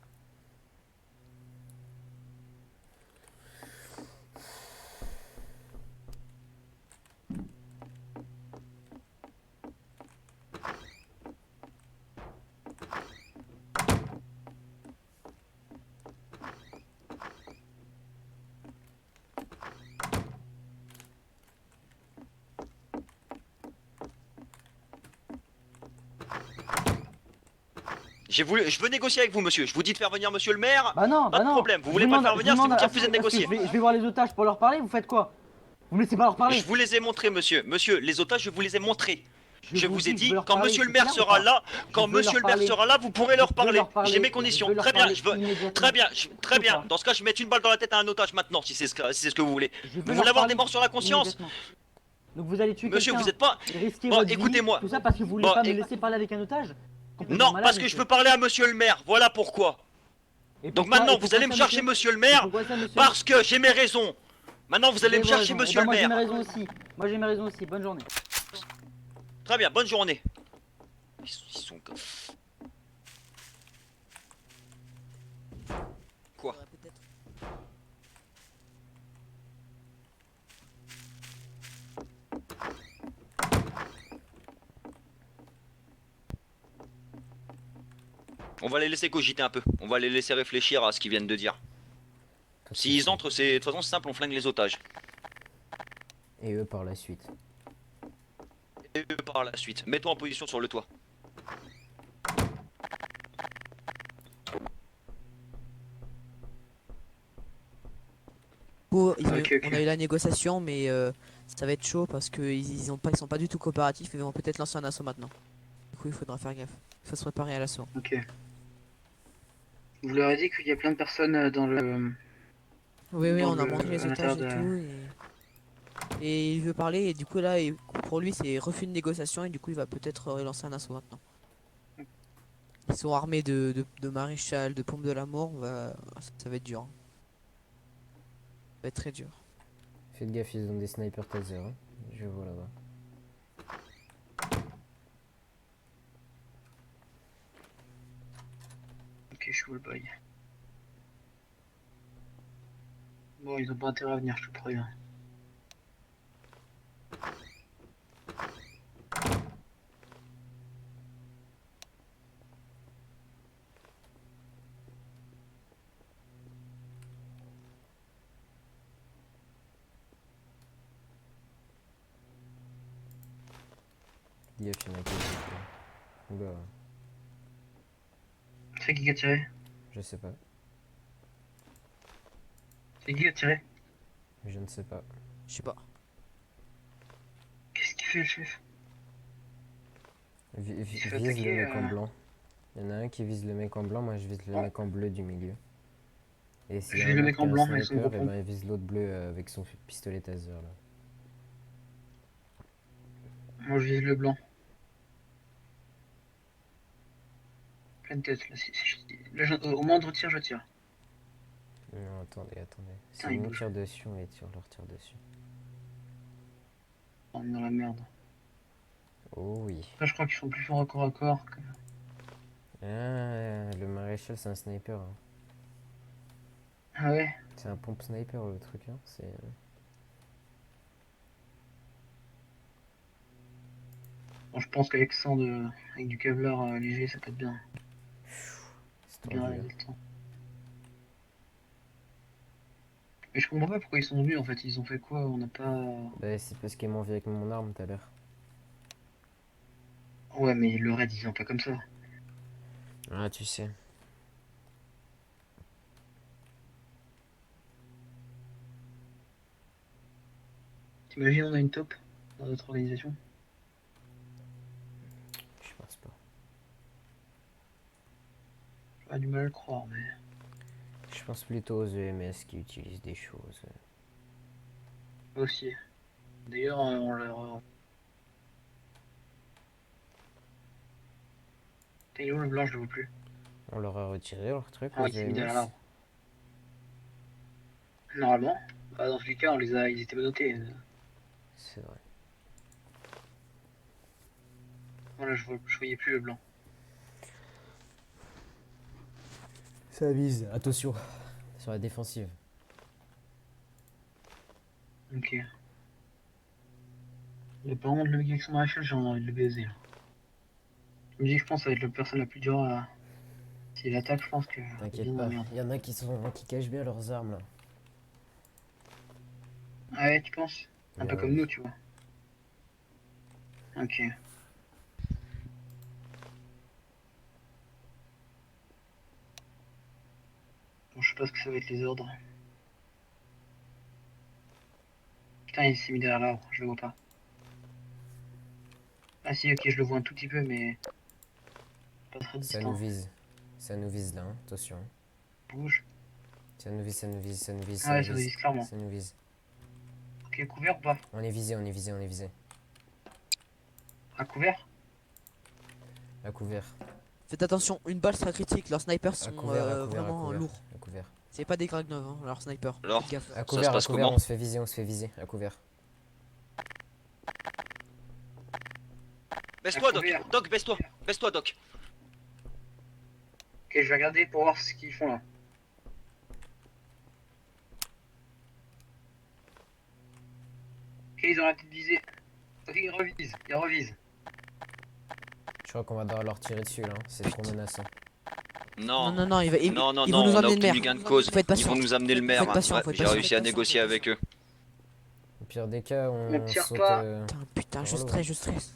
Speaker 1: Je veux négocier avec vous, monsieur. Je vous dis de faire venir monsieur le maire.
Speaker 10: Bah non,
Speaker 1: Pas
Speaker 10: bah
Speaker 1: de
Speaker 10: non.
Speaker 1: problème. Vous
Speaker 10: Je
Speaker 1: voulez pas le
Speaker 10: demande-
Speaker 1: faire
Speaker 10: je
Speaker 1: venir, c'est
Speaker 10: demande
Speaker 1: vous qui
Speaker 10: à-
Speaker 1: refusez de
Speaker 10: est-ce que
Speaker 1: négocier.
Speaker 10: je vais voir les otages pour leur parler, vous faites quoi? Vous me laissez pas leur parler?
Speaker 1: Je vous les ai montrés, monsieur. Monsieur, les otages, je vous les ai montrés. Je vous ai
Speaker 10: dis que je
Speaker 1: dit,
Speaker 10: veux leur
Speaker 1: quand
Speaker 10: parler,
Speaker 1: monsieur le
Speaker 10: c'est
Speaker 1: maire
Speaker 10: clair ou
Speaker 1: sera
Speaker 10: pas
Speaker 1: là, quand
Speaker 10: Je veux
Speaker 1: monsieur
Speaker 10: leur
Speaker 1: le maire
Speaker 10: parler.
Speaker 1: sera là, vous pourrez leur
Speaker 10: Je veux
Speaker 1: parler.
Speaker 10: leur parler.
Speaker 1: J'ai mes
Speaker 10: Je
Speaker 1: conditions.
Speaker 10: veux leur
Speaker 1: Très bien,
Speaker 10: parler
Speaker 1: je veux.
Speaker 10: immédiatement.
Speaker 1: Très bien, très
Speaker 10: Ou
Speaker 1: bien.
Speaker 10: pas
Speaker 1: Dans ce cas, je vais mettre une balle dans la tête à un otage maintenant, si c'est ce que vous voulez.
Speaker 10: Je veux
Speaker 1: Vous
Speaker 10: leur
Speaker 1: voulez avoir
Speaker 10: parler
Speaker 1: des morts sur la conscience?
Speaker 10: immédiatement. Donc vous allez tuer
Speaker 1: Monsieur,
Speaker 10: quelqu'un
Speaker 1: vous êtes pas.
Speaker 10: et risquer
Speaker 1: Bon,
Speaker 10: votre vie,
Speaker 1: écoutez-moi.
Speaker 10: tout ça parce que vous voulez
Speaker 1: Bon,
Speaker 10: pas me
Speaker 1: éc-
Speaker 10: laisser parler avec un otage? Complètement
Speaker 1: Non,
Speaker 10: malade,
Speaker 1: parce que je
Speaker 10: monsieur.
Speaker 1: peux parler à monsieur le maire. Voilà pourquoi.
Speaker 10: Et
Speaker 1: Donc
Speaker 10: pourquoi-
Speaker 1: maintenant,
Speaker 10: et
Speaker 1: vous
Speaker 10: pourquoi
Speaker 1: allez me
Speaker 10: ça,
Speaker 1: chercher monsieur le maire
Speaker 10: Pourquoi ça, monsieur?
Speaker 1: parce que j'ai mes raisons. Maintenant, vous allez me
Speaker 10: Vous avez
Speaker 1: chercher
Speaker 10: raison.
Speaker 1: monsieur
Speaker 10: Eh ben,
Speaker 1: le
Speaker 10: Moi j'ai mes
Speaker 1: maire.
Speaker 10: raisons aussi. Moi j'ai mes raisons aussi. Bonne journée.
Speaker 1: Très bien, bonne journée. Ils sont... Quoi?
Speaker 6: Faudrait peut-être-
Speaker 1: On va les laisser cogiter un peu. On va les laisser réfléchir à ce qu'ils viennent de dire.
Speaker 4: Pas de
Speaker 1: S'ils
Speaker 4: soucis.
Speaker 1: entrent, c'est de toute façon c'est simple, on flingue les otages.
Speaker 4: Et eux par la suite.
Speaker 1: Et eux par la suite. Mets-toi en position sur le toit.
Speaker 2: Ok.
Speaker 6: On a eu la négociation, mais ça va être chaud parce qu'ils sont pas du tout coopératifs et ils vont peut-être lancer un assaut maintenant. Du coup, il faudra faire gaffe. Il faut se préparer à l'assaut.
Speaker 2: Ok. Vous leur avez dit qu'il y a plein de personnes dans le...
Speaker 6: Oui,
Speaker 2: Dans
Speaker 6: on a
Speaker 2: le-
Speaker 6: montré les
Speaker 2: à
Speaker 6: otages et
Speaker 2: l'intérieur
Speaker 6: tout. Et il veut parler, et du coup, là, pour lui, c'est refus de négociation, et du coup, il va peut-être relancer un assaut maintenant. Ils sont armés de maréchal, de pompes de la mort, ça va être dur. Hein. Ça va être très dur.
Speaker 4: Faites gaffe, ils ont des snipers taser. Hein. Je vois là-bas.
Speaker 2: Ok, je suis le boy. Bon, ils ont pas intérêt à venir, je te préviens.
Speaker 4: Gaffe, il y en a qui Oula,
Speaker 2: C'est qui a tiré?
Speaker 4: je sais pas.
Speaker 2: C'est qui a tiré?
Speaker 4: Je ne sais pas.
Speaker 6: Je sais pas.
Speaker 2: Qu'est-ce qu'il fait le chef?
Speaker 4: Vise
Speaker 2: se fait
Speaker 4: le
Speaker 2: attaquer,
Speaker 4: mec en blanc. Il y en a un qui vise le mec en blanc, moi je vise le
Speaker 2: Oh.
Speaker 4: mec en bleu du milieu. Et s'il y
Speaker 2: Je
Speaker 4: a
Speaker 2: vise
Speaker 4: un
Speaker 2: le
Speaker 4: autre
Speaker 2: mec
Speaker 4: qui
Speaker 2: en
Speaker 4: a un
Speaker 2: blanc avec son
Speaker 4: sniper,
Speaker 2: gros
Speaker 4: et
Speaker 2: pompe.
Speaker 4: ben il vise l'autre bleu avec son pistolet taser là.
Speaker 2: Moi je vise le blanc. Pleine tête là. Là, au moindre tir, je tire.
Speaker 4: Non, attendez. Si
Speaker 2: Putain, il
Speaker 4: on
Speaker 2: bouge.
Speaker 4: tire dessus, on les tire, on leur tire dessus.
Speaker 2: On est dans la merde.
Speaker 4: Oh oui.
Speaker 2: Là, je crois qu'ils sont plus forts au corps à corps.
Speaker 4: Ah, le maréchal c'est un sniper. Hein.
Speaker 2: Ah ouais?
Speaker 4: C'est un pompe sniper le truc. Hein. C'est...
Speaker 2: Bon, je pense qu'avec 100 de... avec du Kevlar léger, ça peut être bien.
Speaker 4: c'est
Speaker 2: Bien
Speaker 4: tendu,
Speaker 2: réaliser
Speaker 4: hein.
Speaker 2: le temps. Mais je comprends pas pourquoi ils sont venus en fait. Ils ont fait quoi? On n'a pas.
Speaker 4: Bah, c'est parce qu'ils m'ont vu avec mon arme tout à l'heure.
Speaker 2: Ouais, mais le raid, ils ont pas comme ça.
Speaker 4: Ah, tu sais.
Speaker 2: T'imagines, on a une top dans notre organisation?
Speaker 4: Je pense pas.
Speaker 2: J'aurais du mal à le croire, mais.
Speaker 4: Je pense plutôt aux EMS qui utilisent des choses.
Speaker 2: Aussi. D'ailleurs, on leur. T'es où le blanc? Je le vois plus.
Speaker 4: On leur a retiré leur truc
Speaker 2: Ah,
Speaker 4: aux
Speaker 2: il s'est mis derrière
Speaker 4: EMS.
Speaker 2: l'arbre. Normalement. Bah, dans tous les cas, ils étaient menottés.
Speaker 4: C'est vrai.
Speaker 2: Voilà, je voyais plus le blanc.
Speaker 4: Ça vise, attention. Sur la défensive.
Speaker 2: Ok. Le parent de le mec avec son maréchal, j'ai envie de le baiser. Là. Je me dis que je pense que ça va être la personne la plus dure à. S'il attaque, je pense que.
Speaker 4: T'inquiète pas, il y en a qui cachent bien leurs armes là.
Speaker 2: Ah ouais, tu penses? Un peu
Speaker 4: Ouais.
Speaker 2: comme nous, tu vois. Ok. Bon, je sais pas ce que ça va être les ordres. Putain, il s'est mis derrière l'arbre, je le vois pas. Ah si, ok, je le vois un tout petit peu, mais... Pas très
Speaker 4: Ça
Speaker 2: distant.
Speaker 4: nous vise. Ça nous vise là, hein. Attention.
Speaker 2: Bouge.
Speaker 4: Ça nous vise, ça nous vise, ça nous vise,
Speaker 2: Ah ouais, ça nous vise clairement.
Speaker 4: Ça nous vise.
Speaker 2: Ok, couvert ou pas?
Speaker 4: On est visé, on est visé, on est visé.
Speaker 2: À couvert?
Speaker 4: À couvert.
Speaker 6: Faites attention, une balle sera critique, leurs snipers
Speaker 4: À
Speaker 6: sont
Speaker 4: couvert, à couvert, à
Speaker 6: vraiment
Speaker 4: couvert.
Speaker 6: lourds.
Speaker 4: À couvert.
Speaker 6: C'est pas des Kragnov, hein, leurs snipers.
Speaker 1: Alors
Speaker 6: Faites gaffe.
Speaker 4: À couvert,
Speaker 1: passe
Speaker 4: à couvert,
Speaker 1: comment
Speaker 4: on se fait viser, à couvert.
Speaker 1: Baisse-toi, Doc.
Speaker 2: Couvert.
Speaker 1: Doc, baisse-toi. Baisse-toi, Doc.
Speaker 2: Ok, je vais regarder pour voir ce qu'ils font là. Ok, ils ont arrêté de viser. Ok, ils revisent.
Speaker 4: Je crois qu'on va devoir leur tirer dessus là, c'est trop menaçant.
Speaker 1: Non.
Speaker 6: Non, ils
Speaker 1: Non,
Speaker 6: vont nous
Speaker 1: on a
Speaker 6: amener le maire.
Speaker 1: obtenu gain de cause.
Speaker 6: Faut être
Speaker 1: Ils
Speaker 6: patient.
Speaker 1: vont nous amener le maire.
Speaker 6: Faut être patient,
Speaker 1: Ouais,
Speaker 6: faut être
Speaker 1: j'ai
Speaker 6: patient.
Speaker 1: réussi à négocier avec eux.
Speaker 4: Au pire des cas,
Speaker 2: On
Speaker 4: on
Speaker 2: tire
Speaker 4: saute.
Speaker 2: pas.
Speaker 6: Putain, je
Speaker 4: Par l'eau.
Speaker 6: stresse.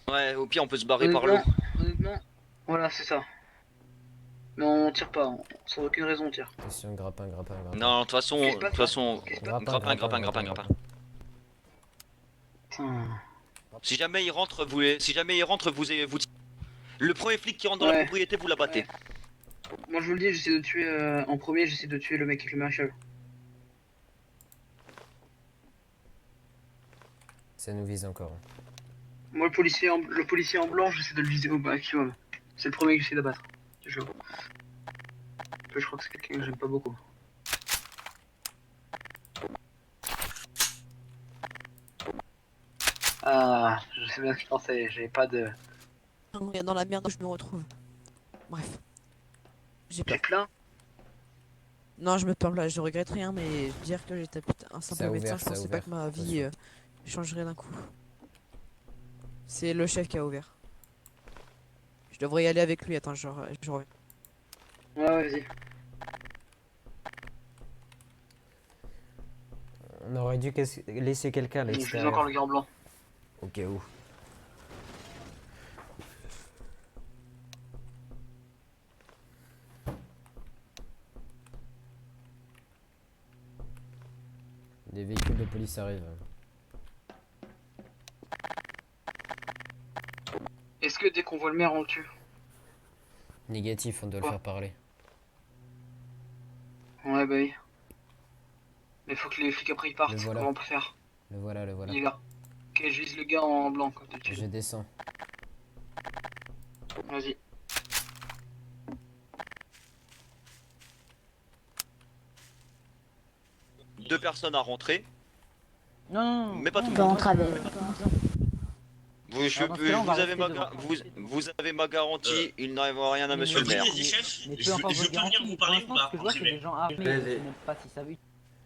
Speaker 1: Ouais, au pire, on peut se barrer par l'eau.
Speaker 2: Honnêtement, voilà, c'est ça. Mais on tire pas, sans aucune raison on tire.
Speaker 4: Attention, grappin.
Speaker 1: Non, de toute façon, grappin.
Speaker 4: Grappin.
Speaker 2: Putain.
Speaker 1: Si jamais il rentre, vous, vous. Le premier flic qui rentre dans la
Speaker 2: Ouais.
Speaker 1: propriété, vous l'abattez.
Speaker 2: Ouais. Moi je vous le dis, j'essaie de tuer en premier, j'essaie de tuer le mec avec le maréchal.
Speaker 4: Ça nous vise encore.
Speaker 2: Moi le policier en blanc, j'essaie de le viser au maximum. C'est le premier que j'essaie d'abattre. Je le vois. Après, je crois que c'est quelqu'un que j'aime pas beaucoup. Ah, je sais bien ce que je pensais, j'avais pas de...
Speaker 6: Dans la merde où je me retrouve. Bref. J'ai peur.
Speaker 2: J'ai plein.
Speaker 6: Non, je me plains là, je regrette rien, mais dire que j'étais un simple
Speaker 4: Ça a
Speaker 6: médecin,
Speaker 4: ouvert,
Speaker 6: je
Speaker 4: ça a
Speaker 6: pensais pas
Speaker 4: ouvert.
Speaker 6: que ma vie changerait d'un coup. C'est le chef qui a ouvert. Je devrais y aller avec lui, attends, je reviens.
Speaker 2: Ouais, vas-y.
Speaker 4: On aurait dû laisser quelqu'un à
Speaker 2: Je vise
Speaker 4: l'extérieur.
Speaker 2: encore le gars en blanc.
Speaker 4: Au cas où. Des véhicules de police arrivent.
Speaker 2: Est-ce que dès qu'on voit le maire on le tue?
Speaker 4: Négatif, on doit le
Speaker 2: Quoi
Speaker 4: faire parler.
Speaker 2: Ouais bah oui. Mais faut que les flics après ils partent,
Speaker 4: Le voilà.
Speaker 2: comment on peut faire?
Speaker 4: Le voilà.
Speaker 2: Il est là. Ok, je vise le gars en blanc quand tu tues.
Speaker 4: Je descends.
Speaker 2: Vas-y.
Speaker 1: Deux personnes à rentrer.
Speaker 10: Non,
Speaker 1: Mais pas tout le
Speaker 10: non,
Speaker 1: monde.
Speaker 10: non, non.
Speaker 1: Vous,
Speaker 10: Alors, dans ce cas-là, on va rester devant.
Speaker 1: vous avez ma garantie, il n'arrivera rien à monsieur le maire.
Speaker 10: Mais peu importe votre garantie, mais pour l'instant, ce que je vois, c'est des gens armés. Je sais même pas si ça veut utiliser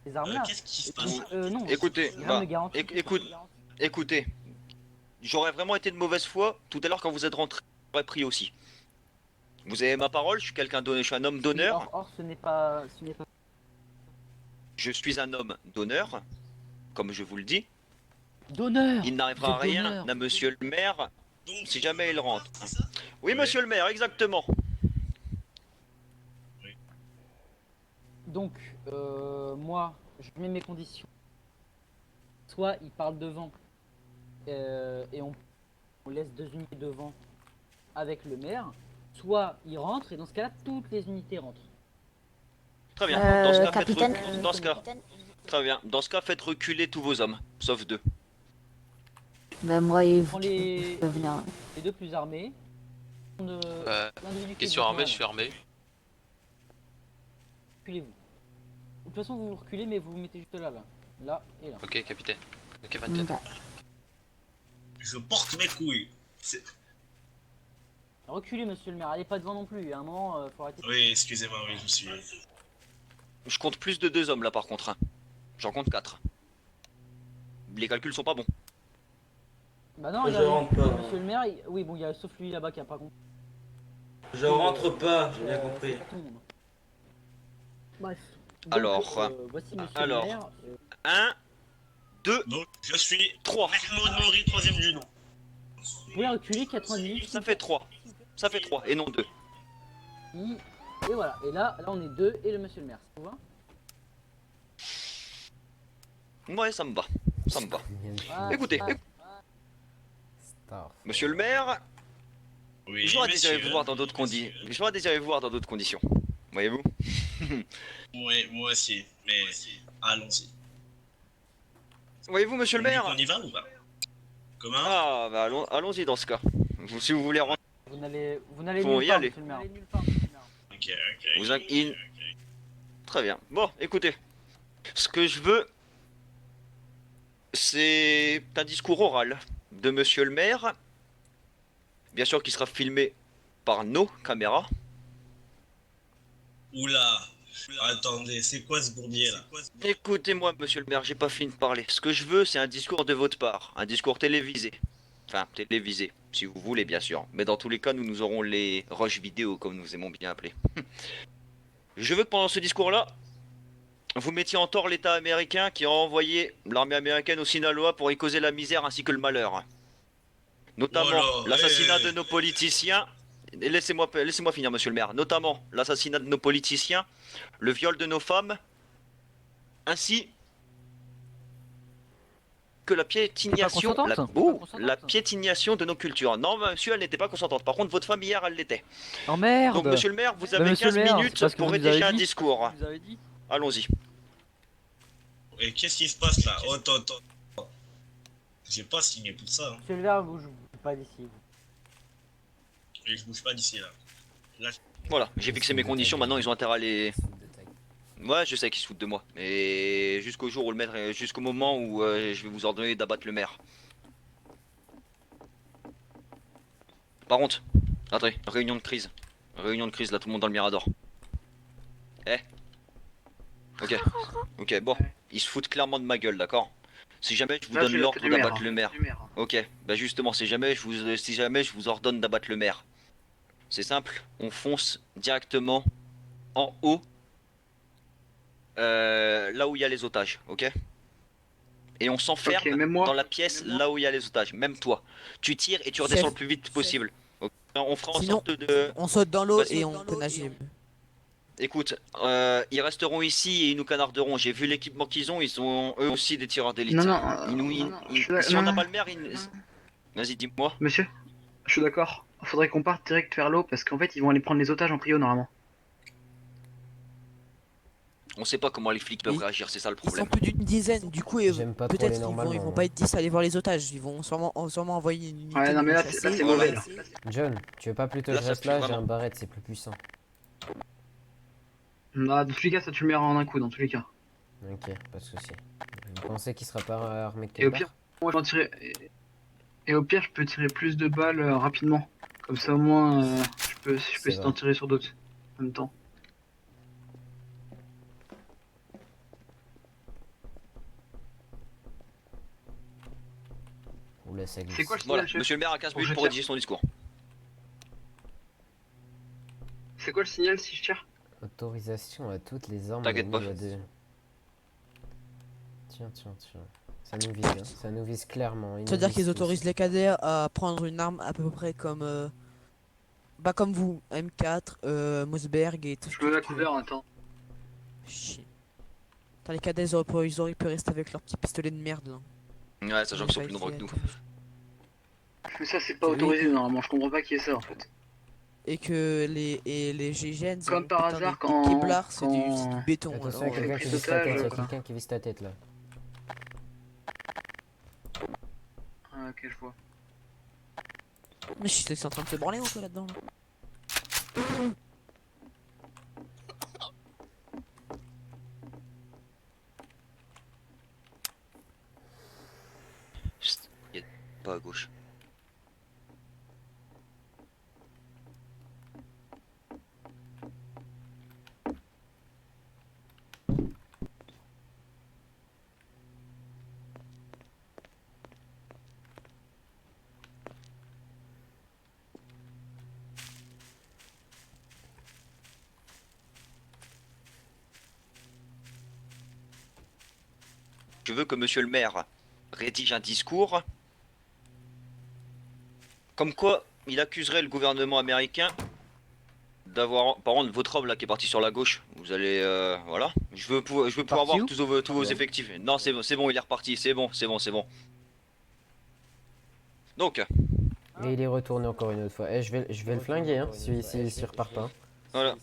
Speaker 10: ces armes-là.
Speaker 8: Qu'est-ce qui se passe?
Speaker 10: Non.
Speaker 1: Écoutez,
Speaker 10: rien
Speaker 1: bah,
Speaker 10: ne garantit.
Speaker 1: écoutez, j'aurais vraiment été de mauvaise foi tout à l'heure quand vous êtes rentré, j'aurais pris aussi. Vous avez ma parole, je suis quelqu'un d'honnête, je suis un homme d'honneur,
Speaker 10: Or, ce n'est pas.
Speaker 1: je suis un homme d'honneur, comme je vous le dis.
Speaker 10: D'honneur.
Speaker 1: Il n'arrivera
Speaker 10: De
Speaker 1: rien
Speaker 10: d'honneur.
Speaker 1: à monsieur le maire
Speaker 8: Donc,
Speaker 1: si jamais il rentre.
Speaker 8: c'est ça?
Speaker 1: Oui, monsieur le maire, exactement.
Speaker 10: Donc, moi, je mets mes conditions. Soit il parle devant et on laisse 2 unités devant avec le maire, soit il rentre et dans ce cas-là, toutes les unités rentrent.
Speaker 1: Très bien. Dans ce cas,
Speaker 11: capitaine.
Speaker 1: très bien. Dans ce cas, faites reculer tous vos hommes, sauf 2.
Speaker 11: Bah moi, il
Speaker 10: Prends les,
Speaker 11: peut venir.
Speaker 10: les 2 plus armés.
Speaker 12: Question armée, je suis armé.
Speaker 10: Reculez-vous. De toute façon, vous reculez, mais vous vous mettez juste là. Là et là.
Speaker 12: Ok, capitaine. Ok, capitaine.
Speaker 11: Bah,
Speaker 8: Je porte mes couilles.
Speaker 10: Reculez, monsieur le maire. Allez pas devant non plus. À un moment, faut arrêter.
Speaker 8: Oui, excusez-moi, oui, je suis.
Speaker 1: Je compte plus de 2 hommes là par contre. Hein. J'en compte 4. Les calculs sont pas bons.
Speaker 10: Bah non, monsieur le maire. Oui, bon, il y a sauf lui là-bas qui a pas compris.
Speaker 13: Je rentre pas, j'ai bien compris.
Speaker 10: C'est pas tout le monde. Bref.
Speaker 1: Alors,
Speaker 10: voici monsieur
Speaker 1: alors.
Speaker 10: le maire.
Speaker 1: 1, 2,
Speaker 8: Donc, je suis
Speaker 1: 3.
Speaker 8: Mahmoud Mori, 3ème du nom.
Speaker 10: Vous pouvez reculer 90.
Speaker 1: Ça fait 3. Ça fait 3 et non 2.
Speaker 10: Et voilà. Et là on est 2 et le monsieur le maire. Ça vous va?
Speaker 1: Ouais, ça me va. Ça me va.
Speaker 10: Ah,
Speaker 1: Écoutez,
Speaker 4: Star.
Speaker 1: monsieur le maire,
Speaker 8: Oui,
Speaker 1: j'aurais désiré
Speaker 8: monsieur.
Speaker 1: vous voir dans d'autres conditions. Voyez-vous?
Speaker 8: Oui, moi aussi, mais allons-y.
Speaker 1: Voyez-vous, monsieur le maire?
Speaker 8: On y va ou pas? Comment?
Speaker 1: Ah, bah allons-y dans ce cas. Si vous voulez rentrer,
Speaker 10: Vous n'allez
Speaker 1: Faut
Speaker 10: nulle
Speaker 1: y
Speaker 10: part,
Speaker 1: aller.
Speaker 10: monsieur le maire.
Speaker 8: Ok.
Speaker 1: vous Très bien. Bon, écoutez. Ce que je veux, c'est un discours oral. de monsieur le maire. Bien sûr qui sera filmé par nos caméras.
Speaker 13: Oula, attendez, c'est quoi ce bourbier là?
Speaker 1: Écoutez-moi, monsieur le maire, j'ai pas fini de parler. Ce que je veux, c'est un discours de votre part. Un discours télévisé. Enfin, télévisé, si vous voulez, bien sûr. Mais dans tous les cas, nous aurons les rushs vidéo, comme nous aimons bien appeler. Je veux que pendant ce discours-là, vous mettiez en tort l'État américain qui a envoyé l'armée américaine au Sinaloa pour y causer la misère ainsi que le malheur. Notamment
Speaker 13: Voilà,
Speaker 1: l'assassinat de nos politiciens. Et laissez-moi finir, monsieur le maire. Notamment l'assassinat de nos politiciens, le viol de nos femmes, ainsi que la piétination, la piétination de nos cultures. Non, monsieur, elle n'était pas consentante. Par contre, votre femme hier, elle l'était.
Speaker 10: Oh merde.
Speaker 1: Donc, monsieur le maire, vous avez
Speaker 10: monsieur
Speaker 1: 15
Speaker 10: le maire,
Speaker 1: minutes
Speaker 10: c'est pas ce que
Speaker 1: pour
Speaker 10: vous nous
Speaker 1: rédiger
Speaker 10: avez
Speaker 1: un
Speaker 10: dit.
Speaker 1: discours.
Speaker 10: Vous avez dit.
Speaker 1: Allons-y.
Speaker 13: Et qu'est-ce qui se passe là? Oh, attends. J'ai pas signé pour ça. Hein.
Speaker 10: Monsieur le maire, bouge pas d'ici.
Speaker 13: Et je bouge pas d'ici là. Là,
Speaker 1: Voilà, j'ai fixé mes conditions. Maintenant, ils ont intérêt à les. Ouais, je sais qu'ils se foutent de moi. Mais jusqu'au jour où le maître, jusqu'au moment où je vais vous ordonner d'abattre le maire. Par contre, attendez, réunion de crise. Réunion de crise, là, tout le monde dans le mirador. Eh. Ok, bon. Ils se foutent clairement de ma gueule, d'accord? Si jamais je vous
Speaker 2: Là,
Speaker 1: donne
Speaker 2: c'est
Speaker 1: l'ordre
Speaker 2: du maire,
Speaker 1: d'abattre
Speaker 2: hein,
Speaker 1: le maire.
Speaker 2: du maire, hein.
Speaker 1: Ok, bah justement, si jamais je vous ordonne d'abattre le maire. C'est simple, on fonce directement en haut. Là où il y a les otages, ok? Et on s'enferme
Speaker 2: Ok, même moi.
Speaker 1: dans la pièce là où il y a les otages, même toi. Tu tires et tu redescends le plus vite possible. Ok. On fera en
Speaker 6: Sinon,
Speaker 1: sorte de...
Speaker 6: on saute dans l'eau
Speaker 1: Vas-y.
Speaker 6: et on peut nager.
Speaker 1: Écoute, ils resteront ici et ils nous canarderont. J'ai vu l'équipement qu'ils ont, ils ont eux aussi des tireurs d'élite.
Speaker 2: Non, non,
Speaker 1: Si on n'a pas le maire, vas-y, dis-moi.
Speaker 2: Monsieur, je suis d'accord. Faudrait qu'on parte direct vers l'eau parce qu'en fait ils vont aller prendre les otages en prio normalement.
Speaker 1: On sait pas comment les flics peuvent réagir, c'est ça le
Speaker 6: Ils sont
Speaker 1: problème.
Speaker 6: plus d'une dizaine, du coup,
Speaker 4: J'aime pas trop
Speaker 6: peut-être
Speaker 4: les
Speaker 6: qu'ils
Speaker 4: normalement,
Speaker 6: vont
Speaker 4: moi.
Speaker 6: pas être 10 à aller voir les otages. Ils vont sûrement envoyer une unité
Speaker 2: Ouais, non, mais là,
Speaker 6: de
Speaker 2: c'est
Speaker 6: chasser.
Speaker 2: mauvais là.
Speaker 4: John, tu veux pas plutôt
Speaker 1: Là,
Speaker 4: que je
Speaker 1: ça
Speaker 4: reste
Speaker 1: pue
Speaker 4: là? J'ai
Speaker 1: vraiment.
Speaker 4: un barrette, c'est plus puissant.
Speaker 2: Dans tous les cas, ça tu le mets en un coup dans tous les cas.
Speaker 4: Ok, pas de soucis. Vous pensez qu'il sera pas armé de
Speaker 2: Et
Speaker 4: quelque
Speaker 2: au pire,
Speaker 4: part?
Speaker 2: moi j'en tirer. Et au pire, je peux tirer plus de balles rapidement. Comme ça au moins, je peux essayer d'en tirer sur d'autres en même temps.
Speaker 4: Oula, ça glisse.
Speaker 2: C'est quoi le signal,
Speaker 1: Voilà,
Speaker 2: chef?
Speaker 1: monsieur le maire a 15
Speaker 2: Pour
Speaker 1: minutes
Speaker 2: que je
Speaker 1: pour
Speaker 2: tire.
Speaker 1: rédiger son discours.
Speaker 2: C'est quoi le signal si je tire?
Speaker 4: Autorisation à toutes les armes.
Speaker 1: T'inquiète pas.
Speaker 4: Tiens. Ça nous vise, hein. Ça nous vise clairement.
Speaker 6: C'est-à-dire qu'ils autorisent les cadets à prendre une arme à peu près comme bah comme vous, M4, Mossberg et tout.
Speaker 2: Je me mets à couvert, attends.
Speaker 6: Chier. Attends, les cadets ils auraient pu rester avec leur petit pistolet de merde là.
Speaker 1: Ouais, sachant qu'ils sont plus nombreux que nous.
Speaker 2: Mais ça c'est pas
Speaker 6: Oui.
Speaker 2: autorisé normalement, je comprends pas qui est ça en fait.
Speaker 6: Et que les GIGN,
Speaker 2: Comme par hasard,
Speaker 6: des
Speaker 2: quand-
Speaker 6: Kevlar, c'est du
Speaker 2: quand-
Speaker 6: béton.
Speaker 4: Attention,
Speaker 6: alors,
Speaker 4: il y a quelqu'un
Speaker 2: pris
Speaker 4: qui vise ta tête, il y a
Speaker 2: d'otage,
Speaker 4: quelqu'un qui vise ta tête là.
Speaker 2: Ah, ok, je vois.
Speaker 6: Mais je suis en train de se branler un peu là-dedans. Là.
Speaker 1: Chut, y a pas à gauche. Je veux que monsieur le maire rédige un discours comme quoi il accuserait le gouvernement américain d'avoir, par contre, votre homme là qui est parti sur la gauche, vous allez, voilà, je veux pouvoir
Speaker 10: Parti
Speaker 1: voir
Speaker 10: où
Speaker 1: tous vos effectifs. Non, c'est bon, il est reparti, c'est bon. Donc,
Speaker 4: Et il est retourné encore une autre fois. Eh, je vais le flinguer, hein, s'il repart pas.
Speaker 1: voilà.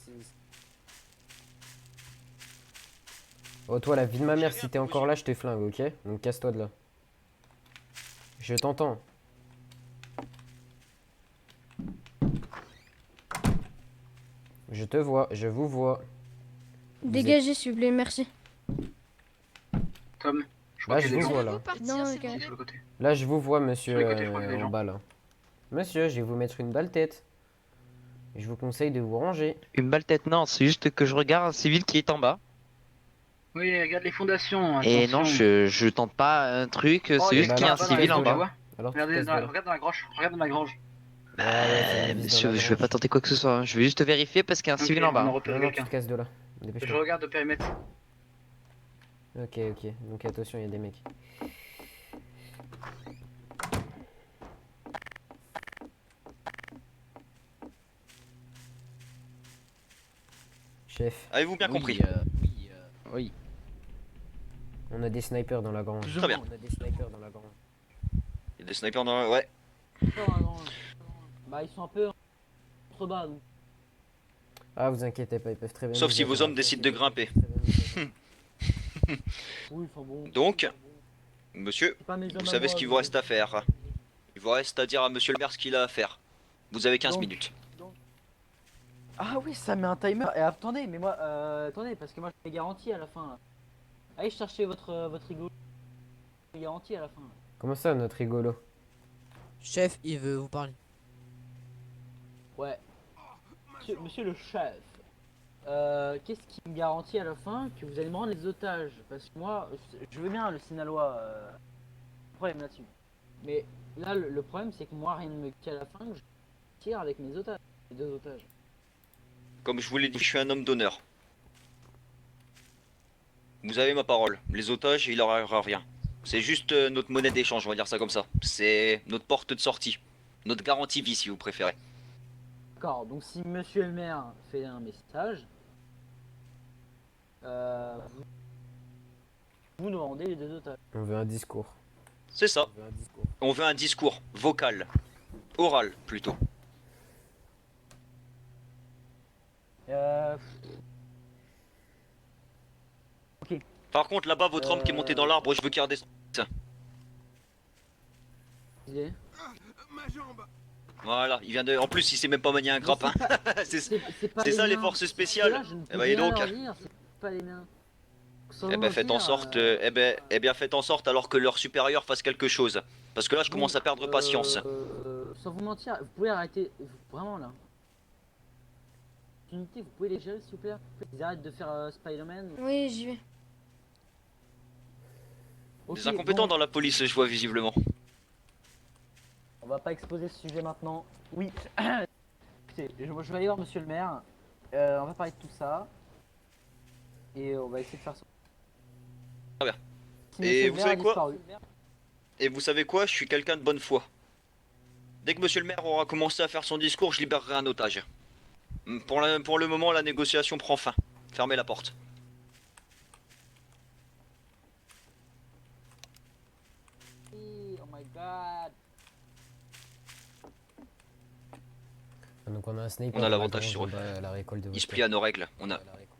Speaker 4: Oh, toi, la vie de ma mère, si t'es encore là, je te flingue, ok? Donc casse-toi de là. Je t'entends. Je te vois, je vous vois.
Speaker 7: Dégagez, s'il vous plaît, merci.
Speaker 2: Tom, crois
Speaker 4: Là,
Speaker 2: qu'il
Speaker 4: je
Speaker 2: y a
Speaker 4: vous
Speaker 2: des
Speaker 4: vois
Speaker 2: gens.
Speaker 4: là.
Speaker 7: Non,
Speaker 2: Sur
Speaker 7: ok.
Speaker 2: le côté.
Speaker 4: Là, je vous vois, monsieur,
Speaker 2: Sur les côtés, je crois qu'il y a des
Speaker 4: en
Speaker 2: gens.
Speaker 4: bas là. Monsieur, je vais vous mettre une balle tête. Je vous conseille de vous ranger.
Speaker 14: Une balle tête, non, c'est juste que je regarde un civil qui est en bas.
Speaker 2: Oui, regarde les fondations,
Speaker 14: Et non,
Speaker 2: attention.
Speaker 14: je tente pas un truc,
Speaker 2: Oh,
Speaker 14: c'est
Speaker 2: il y a
Speaker 14: juste
Speaker 4: bah
Speaker 14: qu'il y a un
Speaker 4: alors,
Speaker 14: civil en
Speaker 2: tu
Speaker 14: bas.
Speaker 2: vois.
Speaker 4: Alors, tu
Speaker 2: Regardez,
Speaker 4: casses de là.
Speaker 2: regarde dans la grange, regarde dans la grange.
Speaker 4: Ouais, ouais, ça me vise dans
Speaker 14: Monsieur,
Speaker 4: la
Speaker 14: je vais
Speaker 4: grange.
Speaker 14: pas tenter quoi que ce soit, hein. Je vais juste vérifier parce qu'il y a un
Speaker 2: Ok,
Speaker 14: civil en
Speaker 2: on a
Speaker 14: bas.
Speaker 2: repéré
Speaker 4: Non, non, tu
Speaker 2: quelqu'un.
Speaker 4: te casses de là.
Speaker 2: Je
Speaker 4: Dépêche-toi.
Speaker 2: regarde au périmètre.
Speaker 4: Ok, ok. Donc attention, il y a des mecs. Chef,
Speaker 1: Avez-vous bien compris?
Speaker 14: Oui.
Speaker 4: on a des snipers dans la grange.
Speaker 1: Très bien.
Speaker 4: On a des snipers dans la grange.
Speaker 1: Il y a des snipers dans... Ouais.
Speaker 10: Bah, ils sont un peu entre bas, donc.
Speaker 4: Ah, vous inquiétez pas, ils peuvent très bien.
Speaker 1: Sauf
Speaker 4: nous
Speaker 1: si vos
Speaker 4: atteindre.
Speaker 1: hommes décident de grimper.
Speaker 10: Oui, enfin bon.
Speaker 1: Donc, monsieur,
Speaker 10: C'est pas mes hommes
Speaker 1: vous
Speaker 10: à
Speaker 1: savez
Speaker 10: moi,
Speaker 1: ce qu'il
Speaker 10: donc.
Speaker 1: vous reste à faire. Il vous reste à dire à monsieur le maire ce qu'il a à faire. Vous avez 15
Speaker 10: Donc,
Speaker 1: minutes.
Speaker 10: Ah oui, ça met un timer. Et attendez, mais moi, attendez, parce que moi je fais garantie à la fin. Là. Allez chercher votre rigolo. Je fais garantie à la fin. Là.
Speaker 4: Comment ça, notre rigolo?
Speaker 6: Chef, il veut vous parler.
Speaker 10: Ouais. Monsieur le chef. Qu'est-ce qui me garantit à la fin que vous allez me rendre les otages? Parce que moi, je veux bien le Sinaloa. Problème là-dessus. Mais là, le problème, c'est que moi, rien ne me dit à la fin que je tire avec mes otages. Les deux otages.
Speaker 1: Comme je vous l'ai dit, je suis un homme d'honneur. Vous avez ma parole. Les otages, il leur arrivera rien. C'est juste notre monnaie d'échange, on va dire ça comme ça. C'est notre porte de sortie. Notre garantie vie, si vous préférez.
Speaker 10: D'accord, donc si monsieur le maire fait un message, vous nous rendez les deux otages.
Speaker 4: On veut un discours.
Speaker 1: C'est ça.
Speaker 4: On veut un discours.
Speaker 1: On veut un discours vocal. Oral, plutôt.
Speaker 10: Ok.
Speaker 1: Par contre, là-bas, votre homme qui est monté dans l'arbre, je veux qu'il redescende. Voilà, il vient de... En plus, il sait même pas manier un grappin. C'est ça les forces spéciales. Eh ben, et donc. Eh ben, faites en sorte, eh bien, faites en sorte alors que leur supérieur fasse quelque chose. Parce que là, je commence à perdre patience.
Speaker 10: Sans vous mentir, vous pouvez arrêter, vraiment là. Unité, vous pouvez les gérer s'il vous plaît. Ils arrêtent de faire Spider-Man.
Speaker 7: Oui, j'y vais.
Speaker 1: Des incompétents dans la police, je vois visiblement.
Speaker 10: On va pas exposer ce sujet maintenant. Oui. Écoutez, je vais aller voir monsieur le maire. On va parler de tout ça. Et on va essayer de faire ça.
Speaker 1: Très bien.
Speaker 10: Si
Speaker 1: Et
Speaker 10: monsieur le
Speaker 1: vous
Speaker 10: maire a
Speaker 1: savez quoi?
Speaker 10: disparu.
Speaker 1: Et vous savez quoi? Je suis quelqu'un de bonne foi. Dès que monsieur le maire aura commencé à faire son discours, je libérerai un otage. Pour le moment, la négociation prend fin. Fermez la porte.
Speaker 10: Oh my god.
Speaker 4: Donc on a un sniper.
Speaker 1: On a
Speaker 4: dans la
Speaker 1: l'avantage
Speaker 4: grange,
Speaker 1: sur eux.
Speaker 4: on va à la récolte de
Speaker 1: Il se
Speaker 4: vodka.
Speaker 1: plie à nos règles. On a...
Speaker 4: À la récolte.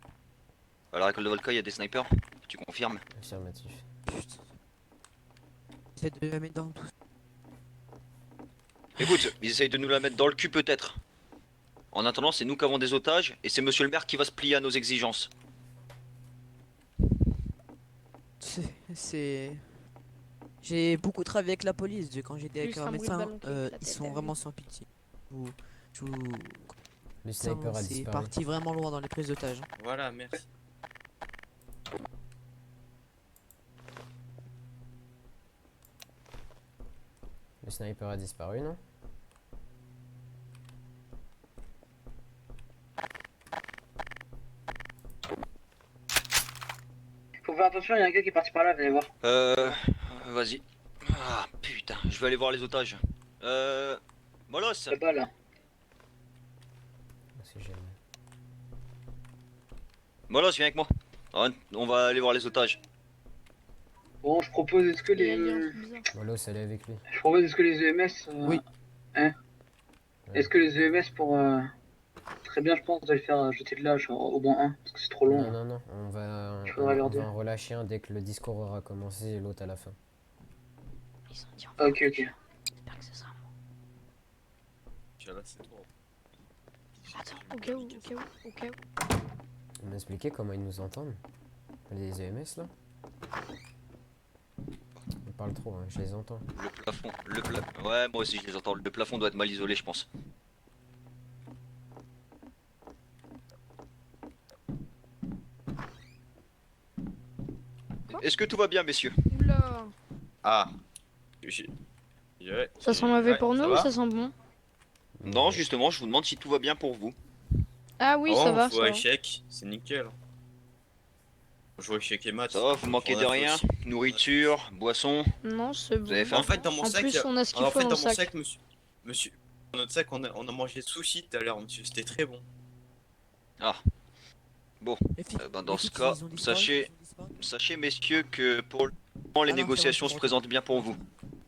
Speaker 1: À la récolte de Volca, il y a des snipers. Tu confirmes?
Speaker 4: Affirmatif.
Speaker 6: Putain. J'essaie de la mettre dans tout.
Speaker 1: Écoute, ils essayent de nous la mettre dans le cul peut-être. En attendant, c'est nous qui avons des otages et c'est monsieur le maire qui va se plier à nos exigences.
Speaker 6: C'est... J'ai beaucoup travaillé avec la police quand j'étais avec
Speaker 7: Juste
Speaker 6: un
Speaker 7: un bruit de
Speaker 6: médecin.
Speaker 7: ballon qui fait la
Speaker 6: Ils
Speaker 7: tête
Speaker 6: sont
Speaker 7: à
Speaker 6: vraiment
Speaker 7: lui.
Speaker 6: sans pitié. Je
Speaker 4: Le sniper a
Speaker 6: c'est
Speaker 4: disparu.
Speaker 6: parti vraiment loin dans les prises d'otages.
Speaker 8: Voilà, merci.
Speaker 4: Le sniper a disparu, non?
Speaker 2: Faut faire attention, il y a un gars qui est parti par là, vous allez voir.
Speaker 1: Vas-y. Ah putain, je vais aller voir les otages. Molos.
Speaker 2: Là-bas là.
Speaker 4: C'est génial.
Speaker 1: Molos, viens avec moi. On va aller voir les otages.
Speaker 2: Bon, je propose, est-ce que
Speaker 7: Il y a
Speaker 2: les...
Speaker 7: un truc bizarre.
Speaker 4: Voilà, ça allait avec lui.
Speaker 2: Je propose, est-ce que les EMS...
Speaker 6: Oui.
Speaker 2: Hein?
Speaker 4: Ouais.
Speaker 2: Est-ce que les EMS pour... Très bien, je pense, de le faire jeter de l'âge au moins un, parce que c'est trop long.
Speaker 4: Non, non, non, on va,
Speaker 2: Il faudrait leur
Speaker 4: on va
Speaker 2: dire.
Speaker 4: en relâcher un dès que le discours aura commencé et l'autre à la fin.
Speaker 11: Ils ont dit
Speaker 2: Ok, ok.
Speaker 11: j'espère que ce sera moi.
Speaker 8: Là, c'est trop.
Speaker 7: Au cas où, au cas où, au cas où.
Speaker 4: On m'a expliqué comment ils nous entendent. Les EMS là. parlent trop, hein, je les entends.
Speaker 1: Le plafond, ouais, moi aussi je les entends. Le plafond doit être mal isolé, je pense. Est-ce que tout va bien, messieurs?
Speaker 7: Oula.
Speaker 8: Ah.
Speaker 7: Ça sent mauvais
Speaker 8: Ouais,
Speaker 7: pour nous
Speaker 8: ça
Speaker 7: ou
Speaker 8: va
Speaker 7: ça sent bon?
Speaker 1: Non, justement, je vous demande si tout va bien pour vous.
Speaker 7: Ah oui,
Speaker 8: Oh,
Speaker 7: ça va,
Speaker 8: on joue
Speaker 7: ça
Speaker 8: à
Speaker 7: va.
Speaker 8: échec, c'est nickel. On joue à échec et maths.
Speaker 1: Ça va, vous manquez de rien? Nourriture, boisson?
Speaker 7: Non, c'est bon.
Speaker 1: Vous avez faim?
Speaker 8: En fait, dans mon
Speaker 7: En
Speaker 8: sac,
Speaker 7: plus, on a ce qu'il
Speaker 8: en
Speaker 7: faut
Speaker 8: fait,
Speaker 7: dans
Speaker 8: dans
Speaker 7: le
Speaker 8: mon
Speaker 7: sac.
Speaker 8: sac, monsieur, dans notre sac, on a mangé de sushi tout à l'heure, monsieur, c'était très bon.
Speaker 1: Ah. Bon, dans ce cas, sachez messieurs que pour le moment les
Speaker 6: Ah non,
Speaker 1: négociations
Speaker 6: c'est
Speaker 1: se
Speaker 6: bon.
Speaker 1: présentent bien pour vous.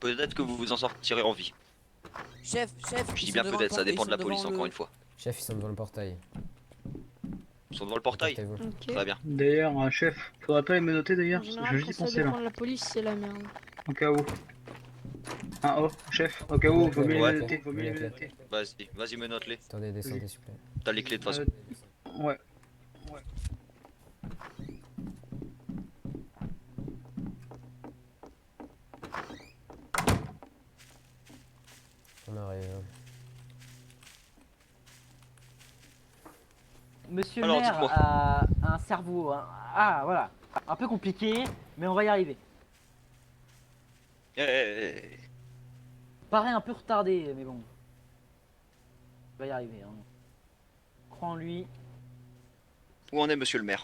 Speaker 1: Peut-être que vous vous en sortirez en vie.
Speaker 6: Chef,
Speaker 1: Je dis bien peut-être, ça dépend de la police encore une fois.
Speaker 4: Chef, ils sont devant le portail.
Speaker 1: Ils sont devant le portail?
Speaker 4: Apportez-vous.
Speaker 7: Ok.
Speaker 1: Très bien.
Speaker 2: D'ailleurs, chef, faudrait pas les menotter d'ailleurs,
Speaker 7: En
Speaker 2: parce que je
Speaker 7: général,
Speaker 2: vais
Speaker 7: quand
Speaker 2: juste y
Speaker 7: ça
Speaker 2: penser là.
Speaker 7: dépend de la police, c'est la merde.
Speaker 2: Au cas où. Ah oh, chef, au cas où, faut mieux
Speaker 1: Ouais.
Speaker 2: les noter, faut mieux les noter.
Speaker 1: Vas-y, menote-les.
Speaker 4: Attendez, descendez s'il vous plaît.
Speaker 1: T'as les clés de toute façon.
Speaker 2: Ouais.
Speaker 4: On arrive.
Speaker 10: Monsieur
Speaker 1: Alors,
Speaker 10: le maire
Speaker 1: dites-moi.
Speaker 10: a un cerveau, ah voilà, un peu compliqué, mais on va y arriver.
Speaker 1: Eh.
Speaker 10: Paraît un peu retardé, mais bon. On va y arriver. Hein. Crois en lui.
Speaker 1: Où en est monsieur le maire?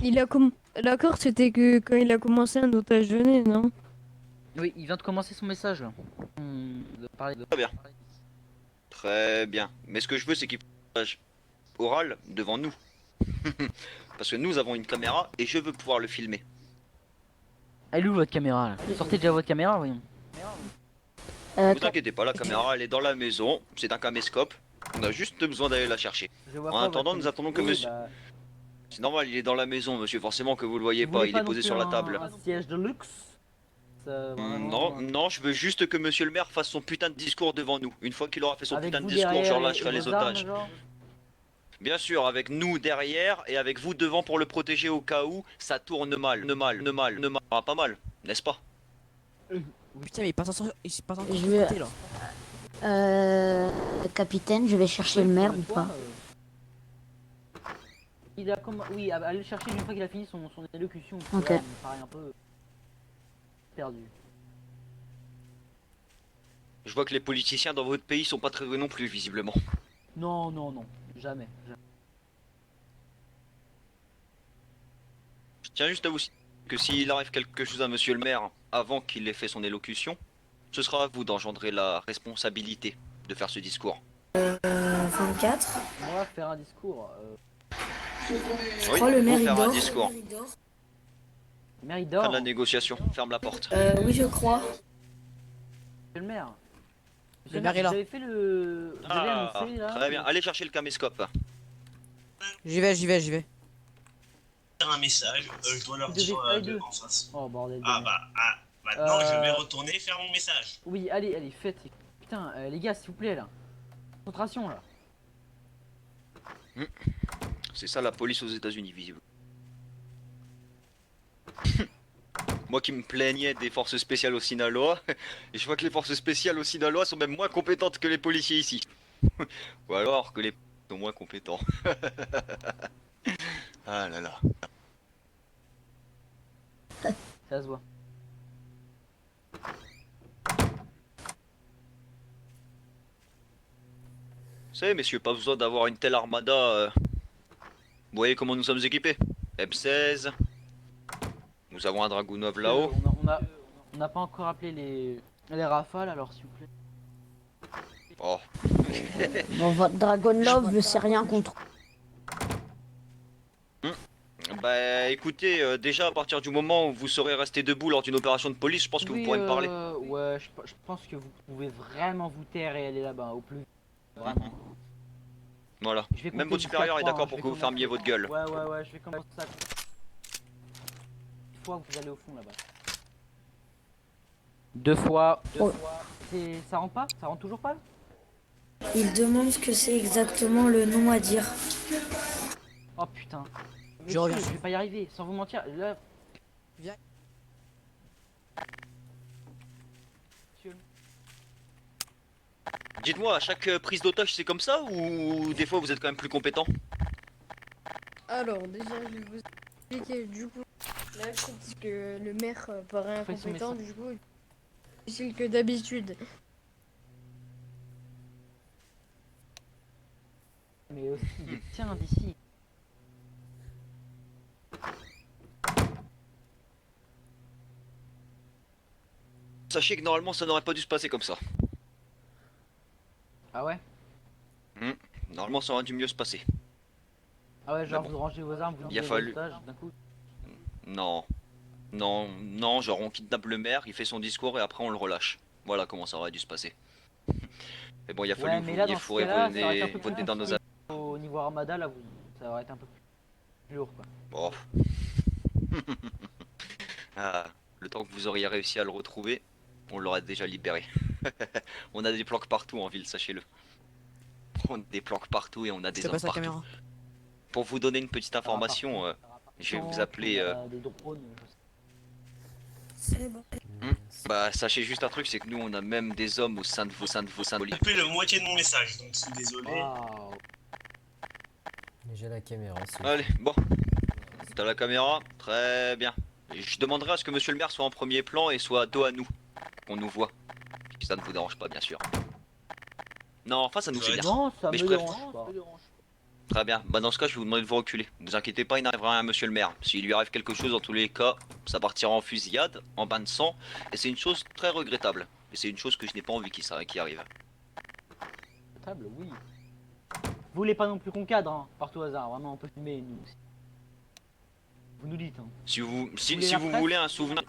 Speaker 7: L'accord, c'était que quand il a commencé un otage jeûner, non?
Speaker 10: Oui, il vient de commencer son message là. De parler de...
Speaker 1: Très bien. Très bien. Mais ce que je veux, c'est qu'il fasse un message oral devant nous. Parce que nous avons une caméra et je veux pouvoir le filmer.
Speaker 10: Elle est où votre caméra là? Sortez déjà votre caméra, voyons.
Speaker 1: Ne vous inquiétez pas, la caméra elle est dans la maison, c'est un caméscope. On a juste besoin d'aller la chercher.
Speaker 10: Je vois
Speaker 1: En
Speaker 10: pas
Speaker 1: attendant,
Speaker 10: votre
Speaker 1: nous attendons que
Speaker 10: Oui,
Speaker 1: monsieur.
Speaker 10: bah,
Speaker 1: C'est normal, il est dans la maison, monsieur, forcément que vous le voyez
Speaker 10: vous
Speaker 1: pas,
Speaker 10: voulez
Speaker 1: il est
Speaker 10: non
Speaker 1: posé
Speaker 10: plus
Speaker 1: sur la table.
Speaker 10: Un siège de luxe. Ça,
Speaker 1: Non, non, je veux juste que monsieur le maire fasse son putain de discours devant nous. Une fois qu'il aura fait son
Speaker 10: Avec
Speaker 1: putain de
Speaker 10: vous
Speaker 1: discours, je
Speaker 10: derrière
Speaker 1: relâcherai
Speaker 10: et
Speaker 1: les
Speaker 10: vos armes,
Speaker 1: otages.
Speaker 10: genre
Speaker 1: Bien sûr, avec nous derrière et avec vous devant pour le protéger au cas où ça tourne mal. Ah, pas mal, n'est-ce pas?
Speaker 6: Putain, mais il passe en
Speaker 11: Je veux-
Speaker 6: là.
Speaker 11: Capitaine, je vais chercher le maire ou pas?
Speaker 10: Il a Oui, allez le chercher une fois qu'il a fini son élocution. parce que
Speaker 11: Ok.
Speaker 10: là, il me paraît un peu perdu.
Speaker 1: Je vois que les politiciens dans votre pays sont pas très doués non plus, visiblement.
Speaker 10: Non, jamais.
Speaker 1: Je tiens juste à vous signaler que s'il arrive quelque chose à monsieur le maire avant qu'il ait fait son élocution, ce sera à vous d'engendrer la responsabilité de faire ce discours.
Speaker 11: 24.
Speaker 10: Moi, faire un discours.
Speaker 1: Oui,
Speaker 11: crois le maire,
Speaker 1: faut
Speaker 11: il
Speaker 1: faire un
Speaker 11: dort.
Speaker 1: discours.
Speaker 10: Le maire il
Speaker 1: Fin
Speaker 10: dort.
Speaker 1: de la négociation, ferme la porte.
Speaker 11: Oui, je crois.
Speaker 10: Monsieur le maire. Monsieur
Speaker 6: Le maire est là.
Speaker 10: Vous avez fait le. Vous avez
Speaker 1: Ah,
Speaker 10: annoncé là.
Speaker 1: très bien, allez chercher le caméscope.
Speaker 6: J'y vais.
Speaker 13: Faire un message, je dois leur
Speaker 10: Vous devez
Speaker 13: dire
Speaker 10: faire les deux.
Speaker 13: en face.
Speaker 10: Oh bordel. de
Speaker 13: Ah
Speaker 10: merde.
Speaker 13: maintenant je vais retourner faire mon message.
Speaker 10: Oui, allez, faites. Putain, les gars, s'il vous plaît là. Concentration là.
Speaker 1: C'est ça la police aux États-Unis, visible. Moi qui me plaignais des forces spéciales au Sinaloa, et je vois que les forces spéciales au Sinaloa sont même moins compétentes que les policiers ici. Ou alors que les sont moins compétents. Ah là là.
Speaker 10: Ça se voit.
Speaker 1: Vous savez, messieurs, pas besoin d'avoir une telle armada. Vous voyez comment nous sommes équipés? M16. Nous avons un Dragunov là-haut.
Speaker 10: On n'a pas encore appelé les rafales alors s'il vous plaît.
Speaker 1: Oh.
Speaker 11: Bon, votre Dragon Love, c'est rien contre.
Speaker 1: Bah écoutez, déjà à partir du moment où vous serez resté debout lors d'une opération de police, je pense que vous
Speaker 10: Oui,
Speaker 1: pourrez me parler.
Speaker 10: Ouais, je pense que vous pouvez vraiment vous taire et aller là-bas au plus vite. Vraiment.
Speaker 1: Voilà.
Speaker 10: Je vais
Speaker 1: Même
Speaker 10: compter
Speaker 1: votre
Speaker 10: jusqu'à
Speaker 1: supérieur est
Speaker 10: 3,
Speaker 1: d'accord
Speaker 10: hein,
Speaker 1: pour
Speaker 10: je
Speaker 1: que
Speaker 10: vais
Speaker 1: vous fermiez votre gueule.
Speaker 10: Ouais, je vais commencer ça. Une fois que vous allez au fond là-bas. 2 fois. Ça rentre pas? Ça rentre toujours pas?
Speaker 11: Il demande ce que c'est exactement le nom à dire.
Speaker 10: Oh putain.
Speaker 6: Je reviens.
Speaker 10: Je vais pas y arriver, sans vous mentir. Là.
Speaker 1: Dites-moi, à chaque prise d'otage c'est comme ça ou des fois vous êtes quand même plus compétent?
Speaker 7: Alors, déjà, je vais vous expliquer. Du coup, là, je trouve que le maire paraît incompétent. Du coup, plus difficile que d'habitude.
Speaker 10: Mais aussi, tiens, d'ici.
Speaker 1: Sachez que normalement ça n'aurait pas dû se passer comme ça.
Speaker 10: Ah ouais?
Speaker 1: Normalement ça aurait dû mieux se passer.
Speaker 10: Ah ouais, genre
Speaker 1: Mais
Speaker 10: vous rangez vos armes, vous
Speaker 1: Il a
Speaker 10: livrez
Speaker 1: fallu-
Speaker 10: vos otages d'un coup.
Speaker 1: Non. Non, genre on kidnappe le maire, il fait son discours et après on le relâche. Voilà comment ça aurait dû se passer. Mais bon, il a fallu
Speaker 10: Ouais, mais là,
Speaker 1: vous
Speaker 10: dans ce
Speaker 1: fourrer
Speaker 10: cas-là,
Speaker 1: vos
Speaker 10: ça aurait été un
Speaker 1: nez,
Speaker 10: peu
Speaker 1: vos
Speaker 10: plus
Speaker 1: nez dans nos
Speaker 10: compliqué. Au niveau armada, là, ça aurait été un peu plus lourd, quoi.
Speaker 1: Bon. Ah, le temps que vous auriez réussi à le retrouver, on l'aurait déjà libéré. On a des planques partout en ville, sachez-le. On a des planques partout et on a des
Speaker 6: C'est
Speaker 1: hommes
Speaker 6: pas sa
Speaker 1: partout.
Speaker 6: caméra.
Speaker 1: Pour vous donner une petite information, je vais vous appeler...
Speaker 10: Des drones,
Speaker 11: C'est bon.
Speaker 1: Bah, sachez juste un truc, c'est que nous on a même des hommes au sein de vos
Speaker 13: J'ai coupé la moitié de mon message, donc je suis désolé.
Speaker 10: Waouh.
Speaker 4: J'ai la caméra. c'est-
Speaker 1: Allez, bon. T'as la caméra? Très bien. Je demanderai à ce que monsieur le maire soit en premier plan et soit dos à nous. Qu'on nous voit. Si ça ne vous dérange pas, bien sûr. Non, enfin ça nous fait bien.
Speaker 10: Non, ça
Speaker 1: Mais
Speaker 10: me
Speaker 1: je préfère-
Speaker 10: dérange pas.
Speaker 1: Très bien. Bah dans ce cas, je vais vous demander de vous reculer. Vous inquiétez pas, il n'arrivera rien à monsieur le maire. S'il lui arrive quelque chose, dans tous les cas, ça partira en fusillade, en bain de sang. Et c'est une chose très regrettable. Et c'est une chose que je n'ai pas envie qu'il arrive.
Speaker 10: Table, oui. Vous voulez pas non plus qu'on cadre, hein, par tout hasard, vraiment, on peut filmer nous aussi. Vous nous dites, hein.
Speaker 1: Si vous, si,
Speaker 10: voulez
Speaker 1: si
Speaker 10: la
Speaker 1: vous
Speaker 10: presse
Speaker 1: voulez un souvenir...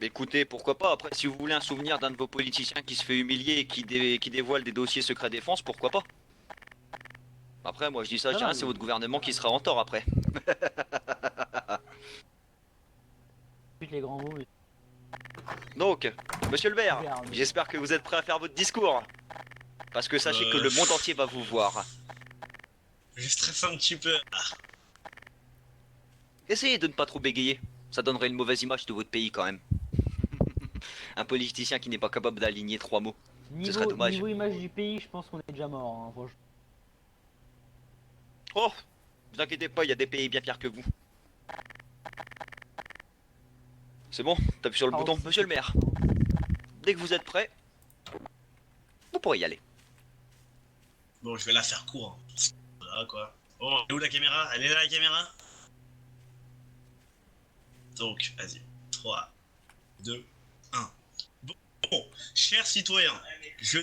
Speaker 1: Écoutez, pourquoi pas. Après, si vous voulez un souvenir d'un de vos politiciens qui se fait humilier et qui dévoile des dossiers secret défense, pourquoi pas. Après, moi je dis ça, je dis
Speaker 10: va,
Speaker 1: rien, c'est votre gouvernement qui sera en tort après.
Speaker 10: Plus les grands mots.
Speaker 1: Donc, monsieur le maire,
Speaker 10: Regarde.
Speaker 1: j'espère que vous êtes prêt à faire votre discours. Parce que sachez que le monde entier va vous voir.
Speaker 13: Je stresse un petit peu.
Speaker 1: Essayez de ne pas trop bégayer. Ça donnerait une mauvaise image de votre pays quand même. Un politicien qui n'est pas capable d'aligner 3 mots. Ce serait dommage.
Speaker 10: Niveau image du pays, je pense qu'on est déjà mort, hein, franchement.
Speaker 1: Oh, vous inquiétez pas, il y a des pays bien pires que vous. C'est bon, t'appuies sur le bouton. Monsieur le maire, dès que vous êtes prêt, vous pourrez y aller.
Speaker 13: Bon, je vais la faire court. Hein. Voilà quoi. Oh, elle est où la caméra? Elle est là la caméra? Donc, vas-y. 3, 2, 1. Bon, chers citoyens, je...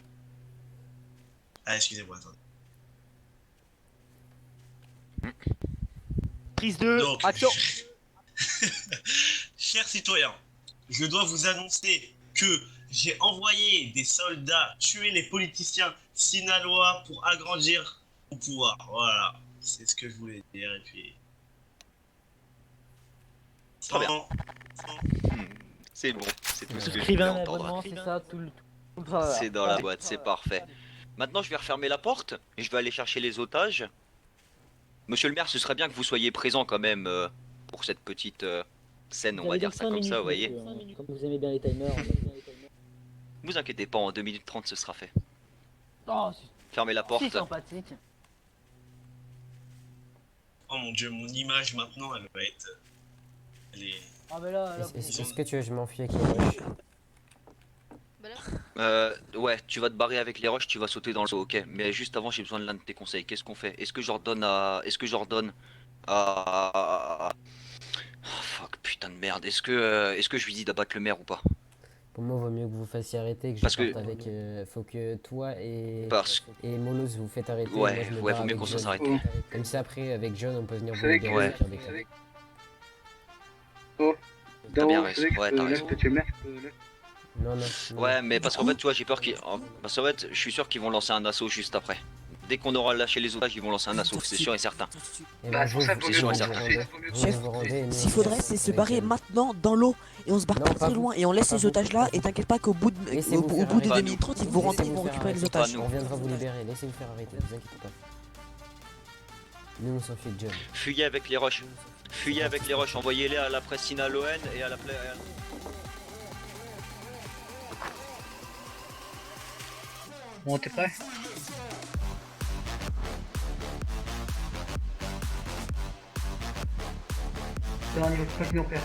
Speaker 13: Ah, excusez-moi, attendez.
Speaker 10: Prise 2,
Speaker 13: Donc,
Speaker 10: action.
Speaker 13: chers citoyens, je dois vous annoncer que j'ai envoyé des soldats tuer les politiciens sinalois pour agrandir au pouvoir. Voilà, c'est ce que je voulais dire. Et puis...
Speaker 1: Très bien. C'est bon, c'est tout ce que je
Speaker 10: Écrivez
Speaker 1: voulais
Speaker 10: un
Speaker 1: entendre.
Speaker 10: abonnement, c'est ça, tout le travail.
Speaker 1: C'est dans la boîte, c'est parfait. Maintenant, je vais refermer la porte et je vais aller chercher les otages. Monsieur le maire, ce serait bien que vous soyez présent quand même pour cette petite scène, on va dire ça comme ça, vous voyez.
Speaker 10: Comme vous aimez bien les timers.
Speaker 1: Vous inquiétez pas, en 2 minutes 30 ce sera fait.
Speaker 10: Oh,
Speaker 1: Fermez la porte.
Speaker 10: c'est sympathique.
Speaker 13: Oh mon dieu, mon image maintenant, elle va être... Elle est...
Speaker 10: Ah mais là,
Speaker 4: Est-ce que tu veux que je m'enfuis avec les roches?
Speaker 1: Ouais, tu vas te barrer avec les roches, tu vas sauter dans le saut, ok. Mais juste avant, j'ai besoin de l'un de tes conseils. Qu'est-ce qu'on fait? Est-ce que j'ordonne à... Oh, fuck, putain de merde. Est-ce que je lui dis d'abattre le maire ou pas?
Speaker 4: Pour moi, vaut mieux que vous fassiez arrêter, que je
Speaker 1: Parce que-
Speaker 4: parte avec... faut que toi et...
Speaker 1: Parce-
Speaker 4: Et Molos vous faites arrêter.
Speaker 1: Ouais,
Speaker 4: moi, je me
Speaker 1: ouais,
Speaker 4: barre
Speaker 1: vaut mieux
Speaker 4: avec
Speaker 1: qu'on se
Speaker 4: John.
Speaker 1: fasse arrêter.
Speaker 4: Comme ça, après, avec John, on peut venir vous
Speaker 2: savez
Speaker 4: libérer
Speaker 1: que-
Speaker 4: au pire des cas.
Speaker 2: Oh,
Speaker 1: T'as
Speaker 2: d'en
Speaker 1: bien
Speaker 2: haut,
Speaker 1: raison,
Speaker 2: vous savez que
Speaker 1: ouais, t'as
Speaker 2: là,
Speaker 1: raison.
Speaker 2: je peux tuer le maire, là.
Speaker 4: Non, non. non.
Speaker 1: Ouais, mais parce qu'en fait, tu vois, j'ai peur qu'ils... Parce qu'en fait, je suis sûr qu'ils vont lancer un assaut juste après. Dès qu'on aura lâché les otages, ils vont lancer un assaut, c'est sûr et certain.
Speaker 4: Et
Speaker 2: Bah,
Speaker 4: ben,
Speaker 2: c'est pour ça qu'il vaut
Speaker 1: c'est
Speaker 2: mieux
Speaker 1: sûr et
Speaker 2: qu'on
Speaker 1: certain.
Speaker 2: se fait.
Speaker 6: Chef,
Speaker 4: vous rendez, et nous,
Speaker 6: S'il
Speaker 4: on
Speaker 6: faudrait,
Speaker 4: fait
Speaker 6: c'est se
Speaker 4: avec
Speaker 6: barrer
Speaker 4: John.
Speaker 6: maintenant dans l'eau et on se barre
Speaker 4: Non,
Speaker 6: pas
Speaker 4: pas
Speaker 6: très
Speaker 4: vous.
Speaker 6: loin et on laisse
Speaker 4: Pas
Speaker 6: les
Speaker 4: vous.
Speaker 6: otages là et t'inquiète pas qu'au bout de
Speaker 4: Laissez-vous
Speaker 6: au
Speaker 4: faire
Speaker 6: bout des
Speaker 4: arrêter.
Speaker 6: 2 minutes 30 ils vont rentrer, ils vont récupérer les otages.
Speaker 4: On viendra vous libérer, laissez-vous faire arrêter, vous inquiétez pas. Nous, on s'enfuit de John.
Speaker 1: Fuyez avec les roches. Fuyez avec les roches, envoyez-les à la presse sinaloenne et à la...
Speaker 2: Bon, t'es prêt? Non, il faut pas qu'il nous perd.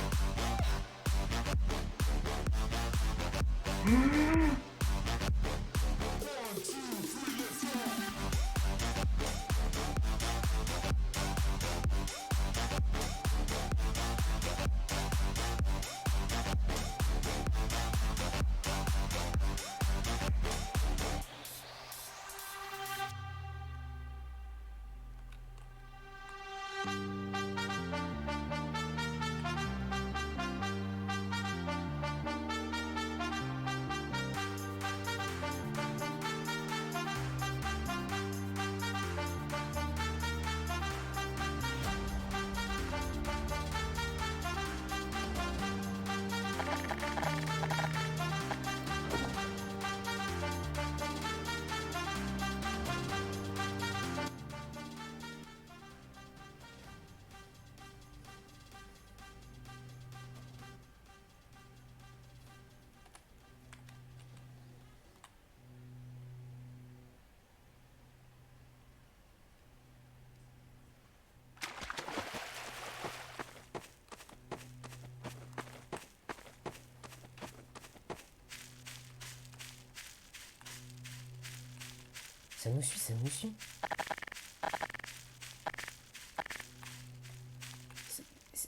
Speaker 4: Ça nous suit, ça nous suit.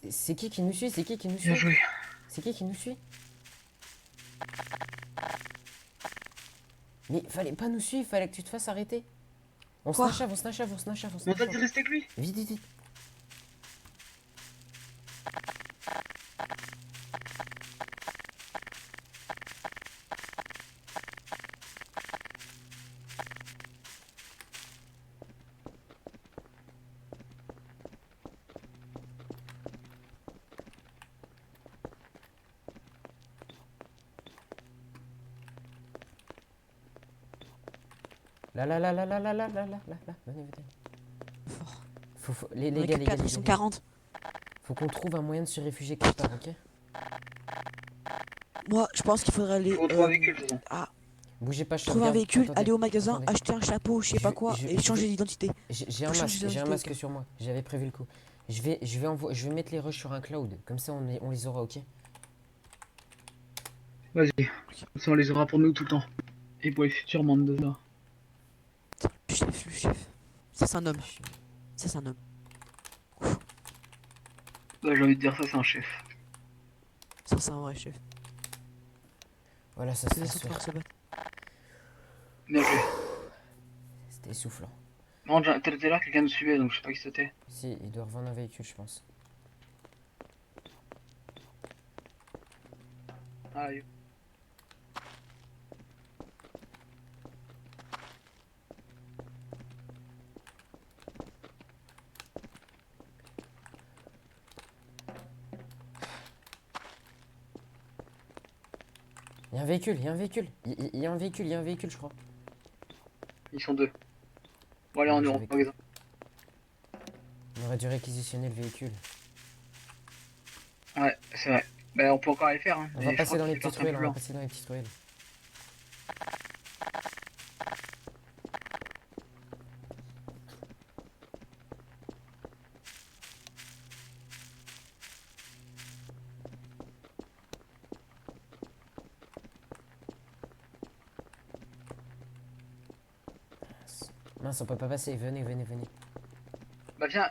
Speaker 4: C'est qui nous suit? C'est qui nous suit?
Speaker 2: Bien joué.
Speaker 4: C'est qui nous suit? Mais fallait pas nous suivre, fallait que tu te fasses arrêter. On se nachave, on se nachave, on se nachave, on se
Speaker 2: On t'a dit
Speaker 4: nachave.
Speaker 2: de rester avec lui?
Speaker 4: Vite, vite, vite. Là, venez, venez. Les gars,
Speaker 6: Ils sont 40.
Speaker 4: Faut qu'on trouve un moyen de se réfugier quelque part, ok?
Speaker 6: Moi, je pense qu'il faudrait aller.
Speaker 2: Faut trouver un véhicule, de toute façon.
Speaker 6: Ah,
Speaker 4: Bougez pas, je
Speaker 6: trouver un
Speaker 4: regarde.
Speaker 6: véhicule,
Speaker 4: Attendez,
Speaker 6: aller au magasin,
Speaker 4: attendez.
Speaker 6: acheter un chapeau, je sais pas quoi, et changer d'identité.
Speaker 4: J'ai un
Speaker 6: Faut changer
Speaker 4: masque, j'ai un
Speaker 6: d'identité,
Speaker 4: masque
Speaker 6: ok.
Speaker 4: sur moi. J'avais prévu le coup. Je vais mettre les rushs sur un cloud. Comme ça, on les aura, ok?
Speaker 2: Vas-y. Comme ça, on les aura pour nous tout le temps. Et pour les futurs membres de là.
Speaker 6: Le chef. Ça, c'est un homme. Ça, c'est un homme.
Speaker 2: Ouais, j'ai envie de dire ça, c'est un chef.
Speaker 6: Ça, c'est un vrai chef.
Speaker 4: Voilà, ça
Speaker 6: C'est
Speaker 4: se
Speaker 6: son frère se bat.
Speaker 2: Bien joué.
Speaker 4: C'était essoufflant.
Speaker 2: Non, tout à l'heure, quelqu'un nous suivait, donc je sais pas qui c'était.
Speaker 4: Si, il doit revendre un véhicule, je pense.
Speaker 2: Ah, oui.
Speaker 4: Il y a un véhicule, il y a un véhicule. Il y a un véhicule, je crois.
Speaker 2: Ils sont deux. Bon, allez, on est au magasin.
Speaker 4: On aurait dû réquisitionner le véhicule.
Speaker 2: Ouais, c'est vrai. Bah, on peut encore les faire, hein.
Speaker 4: On va passer dans les petites ruelles, on va passer dans les petites ruelles. Mince, on peut pas passer, venez.
Speaker 2: Bah, viens.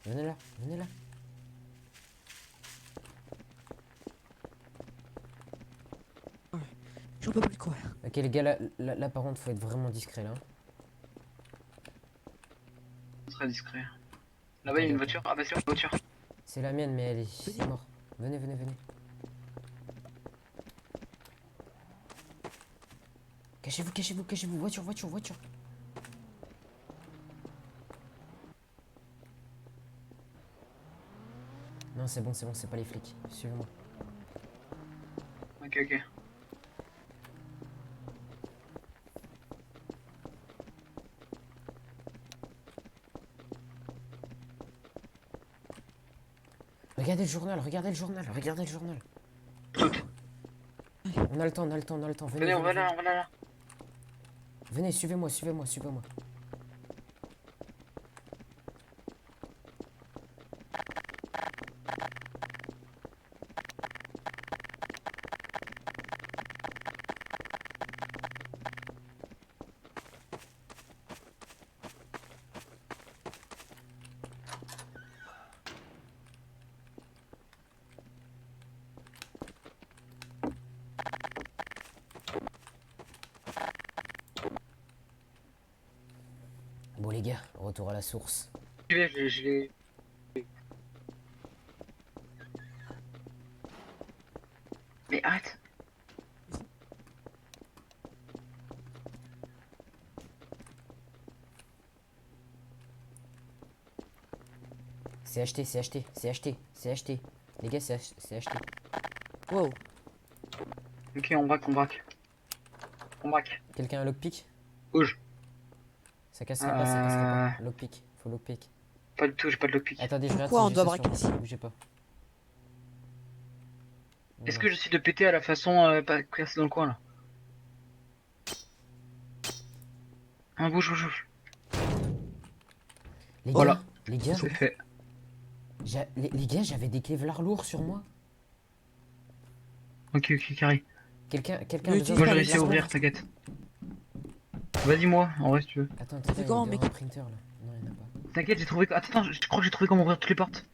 Speaker 4: Venez là.
Speaker 6: J'en peux plus quoi.
Speaker 4: Ok les gars, là par contre faut être vraiment discret là.
Speaker 2: Très discret. Là-bas, il y a une voiture. Ah, bah, c'est une voiture.
Speaker 4: C'est la mienne mais elle est morte. Venez. Cachez-vous, voiture. Non c'est bon, c'est pas les flics. Suivez-moi.
Speaker 2: Ok.
Speaker 4: Regardez le journal, regardez le journal, regardez le journal. On a le temps, on a le temps, on a le temps.
Speaker 2: Venez, on va là, on va là.
Speaker 4: Venez, suivez-moi, suivez-moi, suivez-moi. Bon les gars, retour à la source.
Speaker 2: Je l'ai. Mais arrête.
Speaker 4: C'est acheté, c'est acheté, c'est acheté, c'est acheté. Les gars, c'est acheté.
Speaker 6: Wow.
Speaker 2: Ok, on braque, on braque. On braque.
Speaker 4: Quelqu'un a un lockpick?
Speaker 2: Rouge.
Speaker 4: Ça cassera pas, ça cassera pas. Lockpick, faut lockpick.
Speaker 2: Pas du tout, j'ai pas de lockpick.
Speaker 4: Attendez, je regarde
Speaker 6: Pourquoi
Speaker 4: si
Speaker 6: on doit
Speaker 4: j'ai ça
Speaker 6: braquer
Speaker 4: sur moi.
Speaker 6: ici?
Speaker 4: Bougez pas.
Speaker 2: Est-ce que j'essaie de péter à la façon pas casser dans le coin là? Un bouge, bouge, bouge.
Speaker 4: Les
Speaker 2: Voilà.
Speaker 4: gars, les gars,
Speaker 2: C'est fait.
Speaker 4: les gars, j'avais des clévlards lourds sur moi.
Speaker 2: Ok, ok, carré.
Speaker 4: Quelqu'un a
Speaker 6: Mais
Speaker 4: besoin
Speaker 2: Moi
Speaker 4: de-
Speaker 2: j'ai réussi à ouvrir, t'inquiète. Vas-y, moi, en vrai, si tu veux.
Speaker 4: Attends, attends,
Speaker 6: C'est
Speaker 4: il
Speaker 6: comment,
Speaker 4: doit y
Speaker 6: mec?
Speaker 4: avoir un printer là. Non, il y en a pas.
Speaker 2: T'inquiète, j'ai trouvé. Attends, je crois que j'ai trouvé comment ouvrir toutes les portes.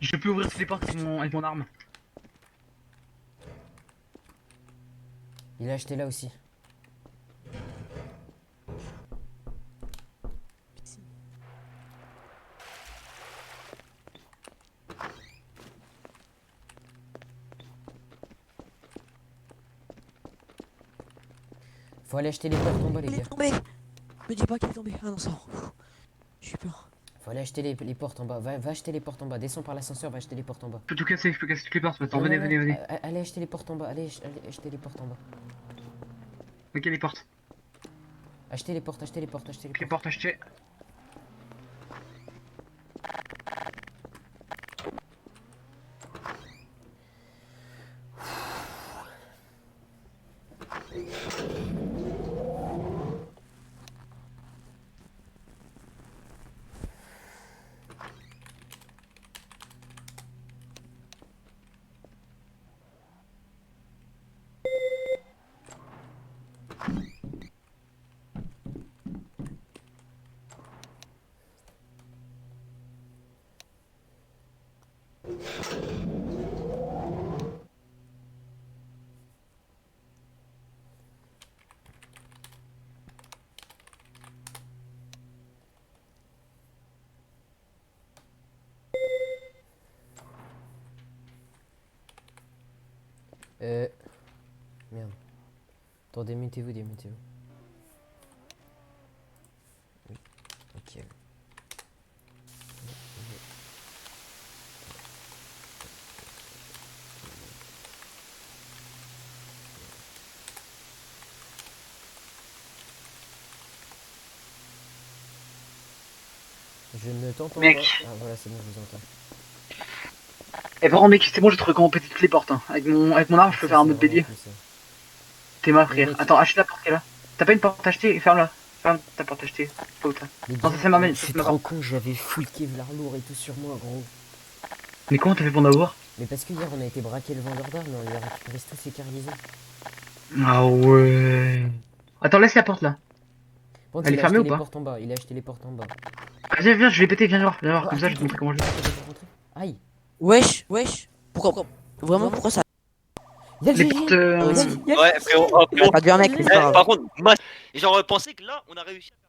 Speaker 2: Je peux ouvrir toutes les portes avec mon arme.
Speaker 4: Il a acheté là aussi. Faut aller acheter les portes en bas, les
Speaker 6: Il
Speaker 4: gars.
Speaker 6: est tombé. Me dis pas qu'il est tombé. Ah non, ça va. J'ai peur.
Speaker 4: Faut aller acheter les portes en bas. Va acheter les portes en bas. Descends par l'ascenseur, va acheter les portes en bas.
Speaker 2: Je peux tout casser, je peux casser toutes les portes maintenant.
Speaker 4: Non,
Speaker 2: Venez,
Speaker 4: non,
Speaker 2: venez,
Speaker 4: non.
Speaker 2: venez.
Speaker 4: Allez acheter les portes en bas. Allez acheter les portes en bas.
Speaker 2: Ok, les portes.
Speaker 4: Achetez les portes, achetez les portes, achetez les
Speaker 2: Les
Speaker 4: portes.
Speaker 2: portes achetées.
Speaker 4: Merde. Attendez, démutez-vous, démutez-vous. Oui. Ok. Je ne t'entends pas.
Speaker 2: Mec.
Speaker 4: Ah voilà, c'est bon, je vous entends.
Speaker 2: Eh par contre mec, c'est bon, j'ai trouvé comment péter toutes les portes. Hein. Avec mon arme, je peux faire un mode bélier. T'es ma frère.
Speaker 4: mec.
Speaker 2: Attends, achète la porte qui est là. T'as pas une porte achetée? Ferme-la. Ferme ta porte achetée. Pas où t'as.
Speaker 4: Les
Speaker 2: Non,
Speaker 4: gars,
Speaker 2: ça c'est ma main.
Speaker 4: c'est trop con, j'avais full Kevlar lourd et tout sur moi, gros.
Speaker 2: Mais comment t'as fait pour en avoir?
Speaker 4: Mais parce que hier on a été braquer le vendeur d'armes, on lui a récupéré tous ses cargaisons.
Speaker 2: Ah ouais. Attends, laisse la porte là.
Speaker 4: Bon,
Speaker 2: Elle est
Speaker 4: il a
Speaker 2: fermée
Speaker 4: acheté
Speaker 2: ou
Speaker 4: les
Speaker 2: pas?
Speaker 4: portes en bas, il a acheté les portes en bas.
Speaker 2: Ah, viens, je vais péter, viens voir,
Speaker 4: Oh,
Speaker 2: comme ça je vais te montrer comment je fais.
Speaker 4: Aïe.
Speaker 6: Wesh. Pourquoi? Vraiment, pourquoi ça?
Speaker 4: Il y a le
Speaker 2: Les
Speaker 4: GG.
Speaker 2: portes.
Speaker 1: Ouais, frérot,
Speaker 6: Pas de bien, mec, mais c'est pas grave.
Speaker 1: Par contre, et j'aurais pensé que là, on a réussi à faire